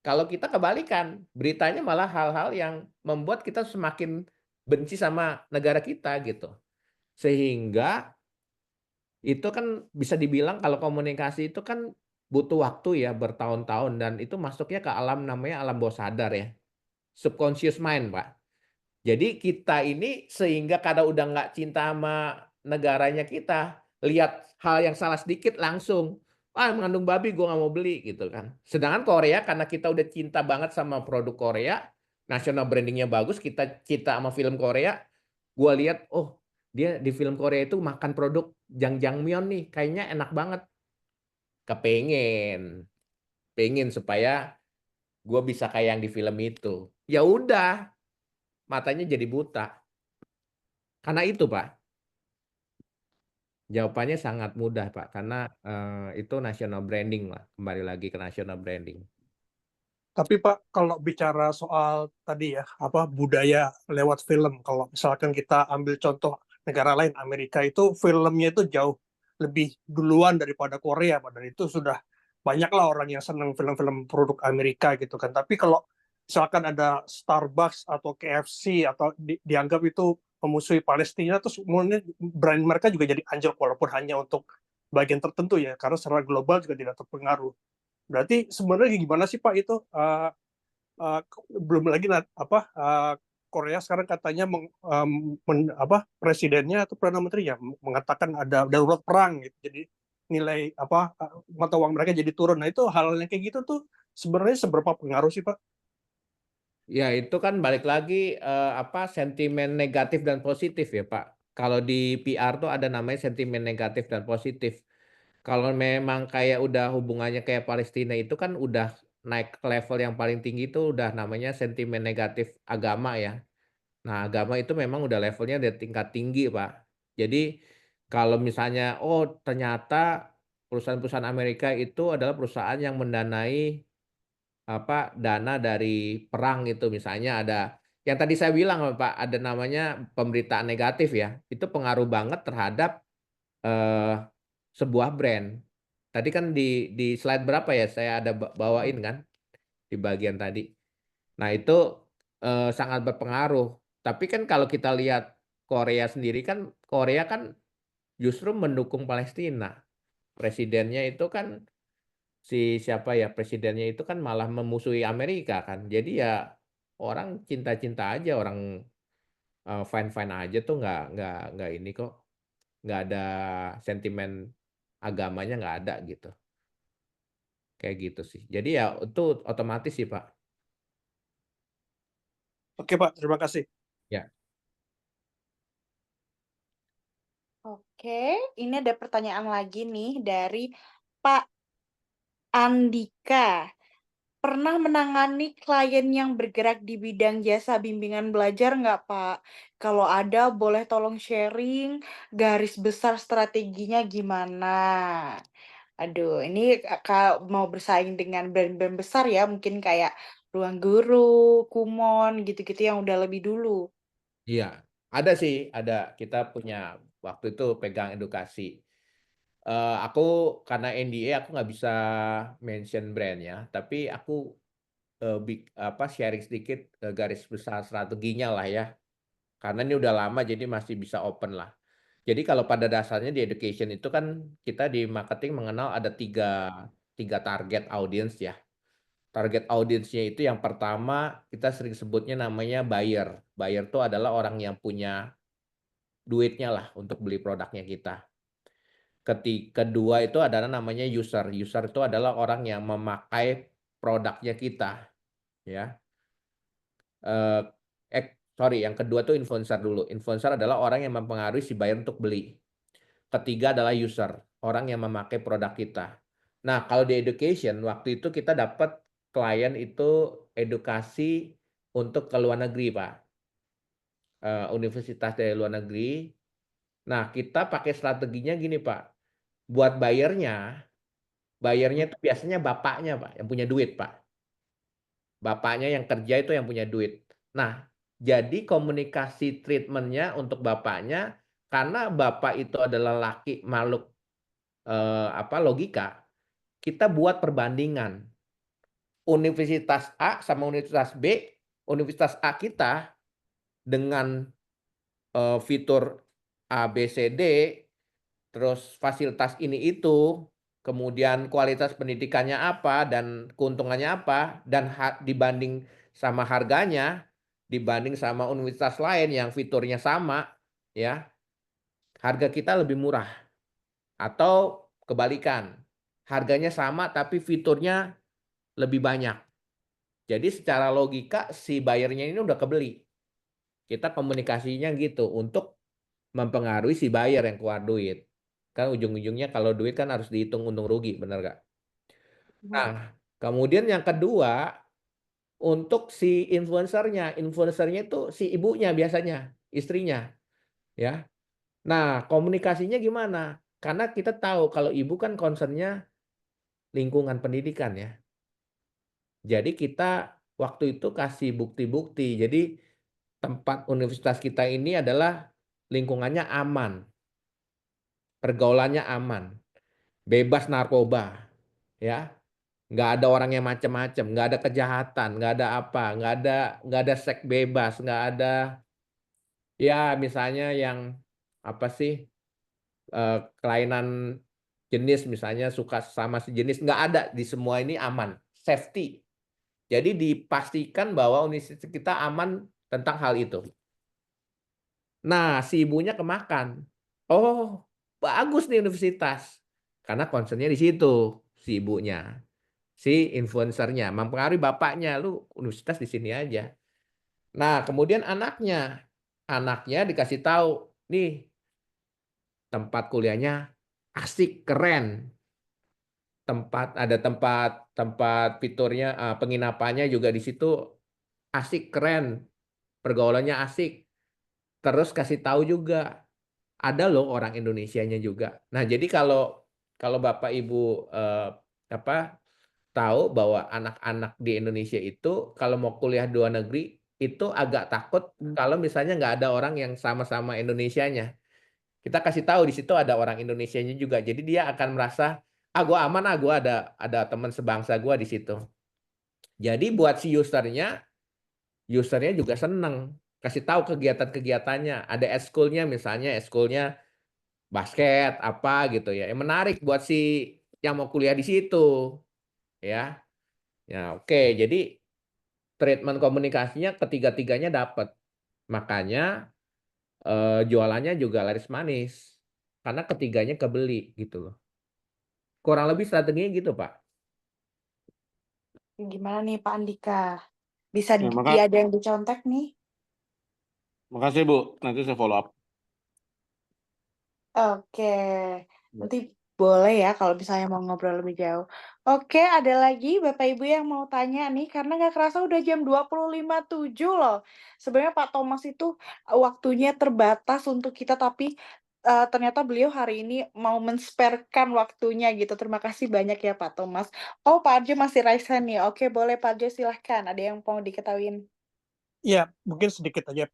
Kalau kita kebalikan, beritanya malah hal-hal yang membuat kita semakin benci sama negara kita gitu. Sehingga itu kan bisa dibilang kalau komunikasi itu kan butuh waktu ya bertahun-tahun dan itu masuknya ke alam namanya alam bawah sadar ya, subconscious mind, Pak. Jadi kita ini sehingga kadang udah nggak cinta sama negaranya kita, lihat hal yang salah sedikit langsung, "Ah, mengandung babi gua nggak mau beli," gitu kan. Sedangkan Korea karena kita udah cinta banget sama produk Korea, national branding-nya bagus, kita cinta sama film Korea, gua lihat, oh dia di film Korea itu makan produk Jjajangmyeon nih, kayaknya enak banget. Kepengen, pengen supaya gua bisa kayak yang di film itu. Ya udah, matanya jadi buta. Karena itu, Pak. Jawabannya sangat mudah, Pak, karena, itu national branding lah, kembali lagi ke national branding. Tapi Pak, kalau bicara soal tadi ya, apa budaya lewat film, kalau misalkan kita ambil contoh negara lain, Amerika itu filmnya itu jauh lebih duluan daripada Korea, Pak. Dan itu sudah banyaklah orang yang senang film-film produk Amerika gitu kan. Tapi kalau misalkan ada Starbucks atau KFC atau dianggap itu memusuhi Palestina, terus kemudian brand mereka juga jadi anjlok walaupun hanya untuk bagian tertentu ya, karena secara global juga tidak terpengaruh. Berarti sebenarnya gimana sih Pak itu? Uh, Belum lagi Korea sekarang katanya presidennya atau perdana menterinya mengatakan ada darurat perang gitu. Jadi nilai mata uang mereka jadi turun. Nah itu hal yang kayak gitu tuh sebenarnya seberapa pengaruh sih Pak? Ya itu kan balik lagi, sentimen negatif dan positif ya, Pak. Kalau di PR tuh ada namanya sentimen negatif dan positif. Kalau memang kayak udah hubungannya kayak Palestina itu kan udah naik ke level yang paling tinggi itu udah namanya sentimen negatif agama ya. Nah, agama itu memang udah levelnya udah tingkat tinggi, Pak. Jadi, kalau misalnya, oh ternyata perusahaan-perusahaan Amerika itu adalah perusahaan yang mendanai, dana dari perang itu. Misalnya ada yang tadi saya bilang Pak, ada namanya pemberitaan negatif ya, itu pengaruh banget terhadap, eee, sebuah brand. Tadi kan di slide berapa ya, saya ada bawain kan, di bagian tadi. Nah itu, sangat berpengaruh. Tapi kan kalau kita lihat Korea sendiri kan, Korea kan justru mendukung Palestina. Presidennya itu kan siapa ya, presidennya itu kan malah memusuhi Amerika kan. Jadi ya orang cinta-cinta aja, orang, fine-fine aja tuh nggak ini kok, nggak ada sentimen agamanya nggak ada gitu, kayak gitu sih. Jadi ya itu otomatis sih, Pak. Oke Pak, terima kasih. Ya. Oke, ini ada pertanyaan lagi nih dari Pak Andika. Pernah menangani klien yang bergerak di bidang jasa bimbingan belajar nggak, Pak? Kalau ada, boleh tolong sharing garis besar strateginya gimana? Aduh, ini mau bersaing dengan brand-brand besar ya, mungkin kayak Ruang Guru, Kumon, gitu-gitu yang udah lebih dulu. Iya, ada sih, ada. Kita punya waktu itu pegang edukasi. Aku karena NDA aku nggak bisa mention brand-nya, tapi aku, sharing sedikit, garis besar strateginya lah ya. Karena ini udah lama jadi masih bisa open lah. Jadi kalau pada dasarnya di education itu kan kita di marketing mengenal ada tiga target audience ya. Target audiensnya itu yang pertama kita sering sebutnya namanya buyer. Buyer itu adalah orang yang punya duitnya lah untuk beli produknya kita. Kedua itu adalah namanya user. User itu adalah orang yang memakai produknya kita, ya. Eh, sorry, yang kedua tuh influencer dulu. Influencer adalah orang yang mempengaruhi si buyer untuk beli. Ketiga adalah user, orang yang memakai produk kita. Nah, kalau di education, waktu itu kita dapat klien itu edukasi untuk ke luar negeri, Pak. Universitas dari luar negeri. Nah, kita pakai strateginya gini, Pak. Buat bayarnya itu biasanya bapaknya, Pak, yang punya duit, Pak. Bapaknya yang kerja itu yang punya duit. Nah, jadi komunikasi treatmentnya untuk bapaknya, karena bapak itu adalah laki makhluk logika, kita buat perbandingan. Universitas A sama Universitas B, Universitas A kita dengan fitur A, B, C, D, terus fasilitas ini itu, kemudian kualitas pendidikannya apa dan keuntungannya apa, dan dibanding sama harganya, dibanding sama universitas lain yang fiturnya sama, ya, harga kita lebih murah. Atau kebalikan, harganya sama tapi fiturnya lebih banyak. Jadi secara logika si buyer-nya ini udah kebeli. Kita komunikasinya gitu untuk mempengaruhi si buyer yang keluar duit. Kan ujung-ujungnya kalau duit kan harus dihitung untung rugi, benar nggak? Nah, kemudian yang kedua, untuk si influencernya. Influencernya itu si ibunya biasanya, istrinya, ya. Nah, komunikasinya gimana? Karena kita tahu kalau ibu kan concernnya lingkungan pendidikan ya. Jadi kita waktu itu kasih bukti-bukti. Jadi tempat universitas kita ini adalah lingkungannya aman, pergaulannya aman, bebas narkoba, ya. Nggak ada orang yang macam-macam, nggak ada kejahatan, nggak ada apa, nggak ada seks bebas, nggak ada ya misalnya yang apa sih kelainan jenis misalnya suka sama sejenis, nggak ada, di semua ini aman, safety. Jadi dipastikan bahwa universitas kita aman tentang hal itu. Nah, si ibunya kemakan. Oh, bagus nih universitas. Karena concern-nya di situ, si ibunya. Si influencer-nya mempengaruhi bapaknya, "Lu universitas di sini aja." Nah, kemudian anaknya. Anaknya dikasih tahu, "Nih, tempat kuliahnya asik, keren. Ada tempat tempat fiturnya, penginapannya juga di situ asik, keren. Pergaulannya asik." Terus kasih tahu juga, ada loh orang Indonesianya juga. Nah, jadi kalau kalau Bapak Ibu, tahu bahwa anak-anak di Indonesia itu kalau mau kuliah di luar negeri, itu agak takut kalau misalnya nggak ada orang yang sama-sama Indonesianya. Kita kasih tahu di situ ada orang Indonesianya juga. Jadi dia akan merasa, "Ah, gua aman ah, gua ada teman sebangsa gua di situ." Jadi buat si usernya juga seneng, kasih tahu kegiatan-kegiatannya. Ada ekskulnya misalnya ekskulnya basket apa gitu ya, yang menarik buat si yang mau kuliah di situ, ya. Ya oke, jadi treatment komunikasinya ketiga-tiganya dapat. Makanya, jualannya juga laris manis, karena ketiganya kebeli gitu loh. Kurang lebih strateginya gitu, Pak. Gimana nih Pak Andika? Bisa Ya, ada yang dicontek nih? makasih Bu, nanti saya follow up. Oke, nanti boleh ya kalau misalnya mau ngobrol lebih jauh. Oke, ada lagi Bapak Ibu yang mau tanya nih, karena nggak kerasa udah jam 25.07 loh. Sebenarnya Pak Thomas itu waktunya terbatas untuk kita, tapi ternyata beliau hari ini mau men-spare-kan waktunya gitu. Terima kasih banyak ya Pak Thomas. Oh, Pak Arjo masih raise hand nih. Oke, boleh Pak Arjo silahkan. Ada yang mau diketahuin? Ya, mungkin sedikit aja.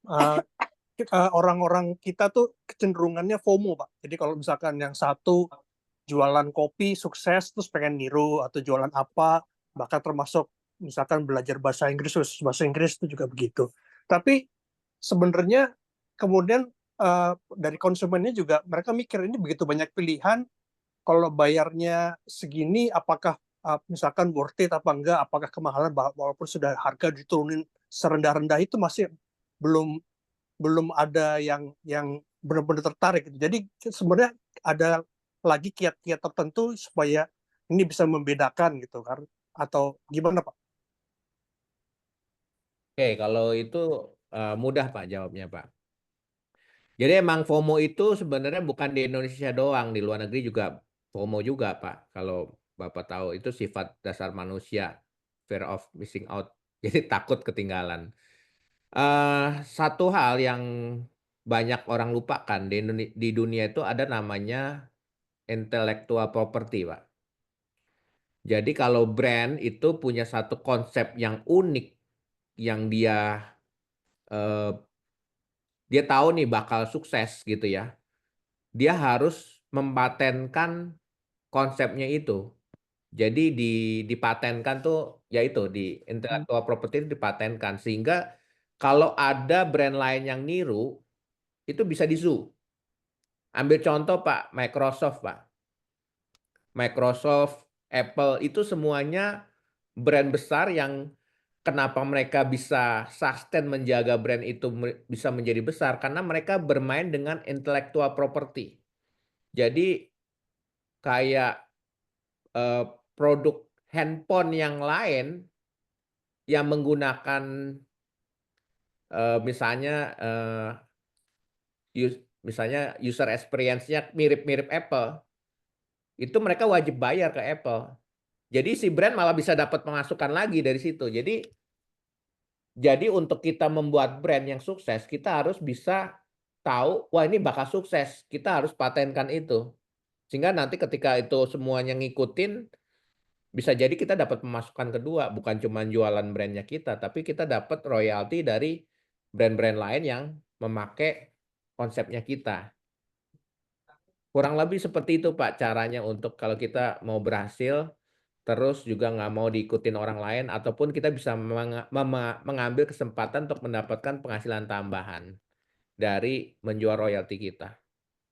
Orang-orang kita tuh kecenderungannya FOMO, Pak. Jadi kalau misalkan yang satu jualan kopi sukses terus pengen niru, atau jualan apa, bahkan termasuk misalkan belajar bahasa Inggris, bahasa Inggris itu juga begitu. Tapi sebenarnya kemudian dari konsumennya juga mereka mikir ini begitu banyak pilihan, kalau bayarnya segini apakah misalkan worth it apa enggak, apakah kemahalan walaupun sudah harga diturunin serendah-rendah itu masih belum belum ada yang benar-benar tertarik gitu. Jadi sebenarnya ada lagi kiat-kiat tertentu supaya ini bisa membedakan gitu kan, atau gimana Pak? Oke, kalau itu mudah Pak jawabnya Pak. Jadi emang FOMO itu sebenarnya bukan di Indonesia doang, di luar negeri juga FOMO juga Pak. Kalau Bapak tahu itu sifat dasar manusia, fear of missing out. Jadi takut ketinggalan. Satu hal yang banyak orang lupakan di dunia itu ada namanya intellectual property, Pak. Jadi kalau brand itu punya satu konsep yang unik, yang eh, dia tahu nih bakal sukses gitu ya. Dia harus mempatenkan konsepnya itu. Jadi dipatenkan tuh yaitu di intellectual property itu dipatenkan sehingga kalau ada brand lain yang niru itu bisa di-sue. Ambil contoh Pak, Microsoft Pak. Microsoft, Apple itu semuanya brand besar yang kenapa mereka bisa sustain menjaga brand itu bisa menjadi besar karena mereka bermain dengan intellectual property. Jadi kayak eh, produk handphone yang lain yang menggunakan misalnya misalnya user experience-nya mirip-mirip Apple, itu mereka wajib bayar ke Apple. Jadi si brand malah bisa dapat pemasukan lagi dari situ. Jadi untuk kita membuat brand yang sukses, kita harus bisa tahu, wah ini bakal sukses. Kita harus patenkan itu. Sehingga nanti ketika itu semuanya ngikutin, bisa jadi kita dapat pemasukan kedua. Bukan cuma jualan brandnya kita, tapi kita dapat royalti dari brand-brand lain yang memakai konsepnya kita. Kurang lebih seperti itu Pak caranya untuk kalau kita mau berhasil, terus juga nggak mau diikutin orang lain, ataupun kita bisa mengambil kesempatan untuk mendapatkan penghasilan tambahan dari menjual royalti kita.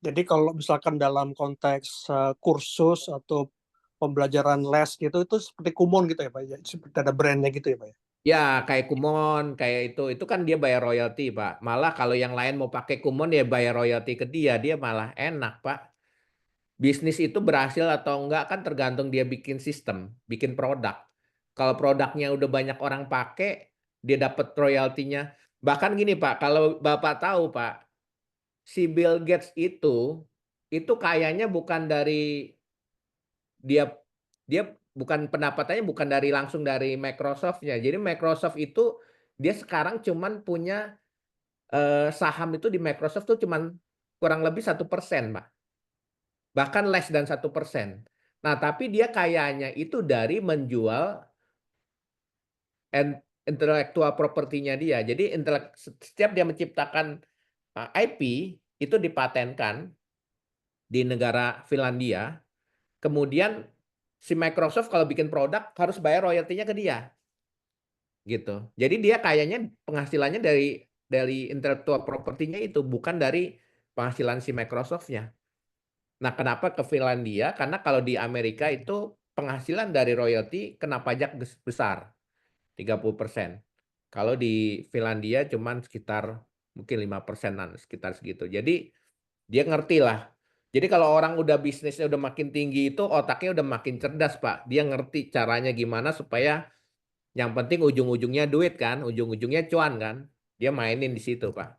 Jadi kalau misalkan dalam konteks kursus atau pembelajaran les gitu itu seperti Kumon gitu ya Pak ya, seperti ada brandnya gitu ya Pak ya. Ya kayak Kumon, kayak itu kan dia bayar royalti Pak. Malah kalau yang lain mau pakai Kumon dia bayar royalti ke dia malah enak Pak. Bisnis itu berhasil atau enggak kan tergantung dia bikin sistem, bikin produk. Kalau produknya udah banyak orang pakai, dia dapat royaltinya. Bahkan gini Pak, kalau Bapak tahu Pak, si Bill Gates itu kayaknya bukan dari dia dia bukan pendapatannya bukan dari langsung dari Microsoft-nya. Jadi Microsoft itu dia sekarang cuman punya saham itu di Microsoft tuh cuman kurang lebih 1%, Pak. Bahkan less dan 1%. Nah, tapi dia kayaknya itu dari menjual intellectual property-nya dia. Jadi setiap dia menciptakan IP itu dipatenkan di negara Finlandia. Kemudian si Microsoft kalau bikin produk harus bayar royaltinya ke dia. Gitu. Jadi dia kayaknya penghasilannya dari intellectual property-nya itu bukan dari penghasilan si Microsoft-nya. Nah, kenapa ke Finlandia? Karena kalau di Amerika itu penghasilan dari royalti kena pajak besar, 30%. Kalau di Finlandia cuman sekitar mungkin 5%-an, sekitar segitu. Jadi dia ngerti lah. Jadi kalau orang udah bisnisnya udah makin tinggi itu otaknya udah makin cerdas, Pak. Dia ngerti caranya gimana supaya yang penting ujung-ujungnya duit kan, ujung-ujungnya cuan kan. Dia mainin di situ, Pak.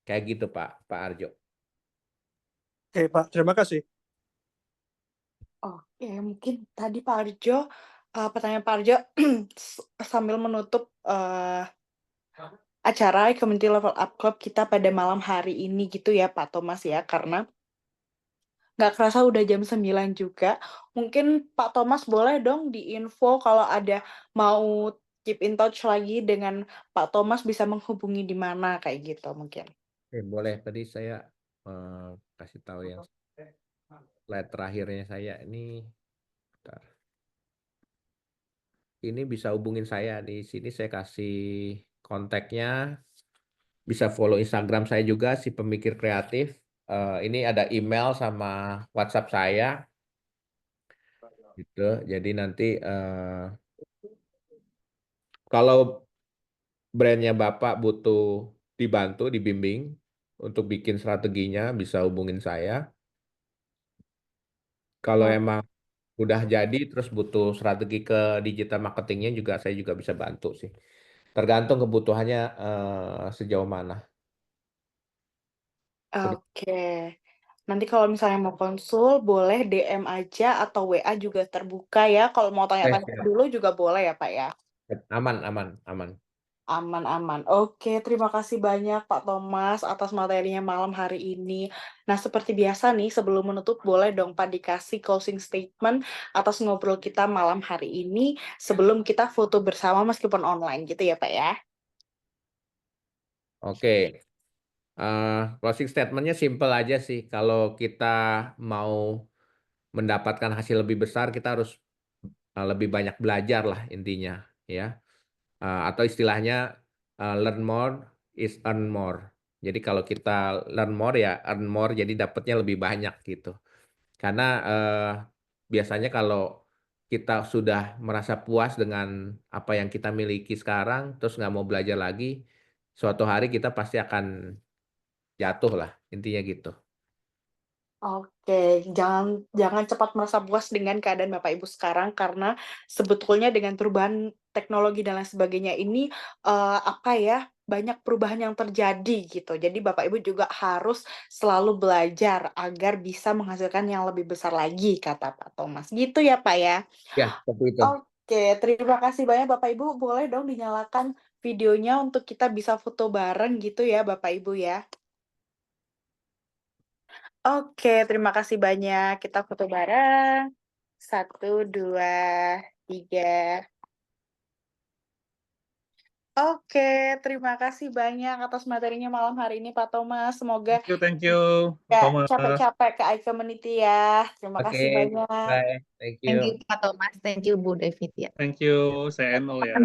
Kayak gitu, Pak Arjo. Oke Pak, terima kasih. Oke, mungkin tadi Pak Arjo, pertanyaan Pak Arjo sambil menutup acara Community Level Up Club kita pada malam hari ini gitu ya Pak Thomas ya, karena nggak kerasa udah jam 9 juga. Mungkin Pak Thomas boleh dong diinfo kalau ada mau keep in touch lagi dengan Pak Thomas bisa menghubungi di mana kayak gitu mungkin. Boleh. Tadi saya kasih tahu yang slide terakhirnya saya ini. Bentar. Ini bisa hubungin saya di sini saya kasih kontaknya. Bisa follow Instagram saya juga si Pemikir Kreatif. Ini ada email sama WhatsApp saya. gitu. Jadi nanti kalau brandnya Bapak butuh dibantu, dibimbing untuk bikin strateginya, bisa hubungin saya. Kalau Wah, emang udah jadi terus butuh strategi ke digital marketingnya juga saya juga bisa bantu sih. Tergantung kebutuhannya sejauh mana. oke. Nanti kalau misalnya mau konsul, boleh DM aja atau WA juga terbuka ya. Kalau mau tanya-tanya Siap. dulu juga boleh ya, Pak ya. Aman, aman, aman. Aman-aman. Oke, terima kasih banyak Pak Thomas atas materinya malam hari ini. Nah, seperti biasa nih, sebelum menutup boleh dong Pak dikasih closing statement atas ngobrol kita malam hari ini sebelum kita foto bersama meskipun online gitu ya Pak ya. Oke. Closing statementnya simple aja sih. Kalau kita mau mendapatkan hasil lebih besar, kita harus lebih banyak belajar lah intinya, ya. Atau istilahnya learn more is earn more. Jadi kalau kita learn more ya earn more, jadi dapatnya lebih banyak gitu. Karena biasanya kalau kita sudah merasa puas dengan apa yang kita miliki sekarang, terus nggak mau belajar lagi, suatu hari kita pasti akan jatuh lah, intinya gitu. Oke, jangan jangan cepat merasa puas dengan keadaan Bapak Ibu sekarang karena sebetulnya dengan perubahan teknologi dan lain sebagainya ini apa ya banyak perubahan yang terjadi gitu. Jadi Bapak Ibu juga harus selalu belajar agar bisa menghasilkan yang lebih besar lagi kata Pak Thomas. Gitu ya Pak ya. Ya, seperti itu. Oke, terima kasih banyak Bapak Ibu. Boleh dong dinyalakan videonya untuk kita bisa foto bareng gitu ya Bapak Ibu ya. Oke, terima kasih banyak. Kita foto bareng. 1, 2, 3. Oke, terima kasih banyak atas materinya malam hari ini Pak Thomas. Semoga Thank you, nggak Thomas. capek-capek ke iCommunity ya. Terima Oke, kasih banyak. bye. Thank Thank you. you Pak Thomas, thank you Bu David ya. Thank you, saya Enol ya.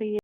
Iya.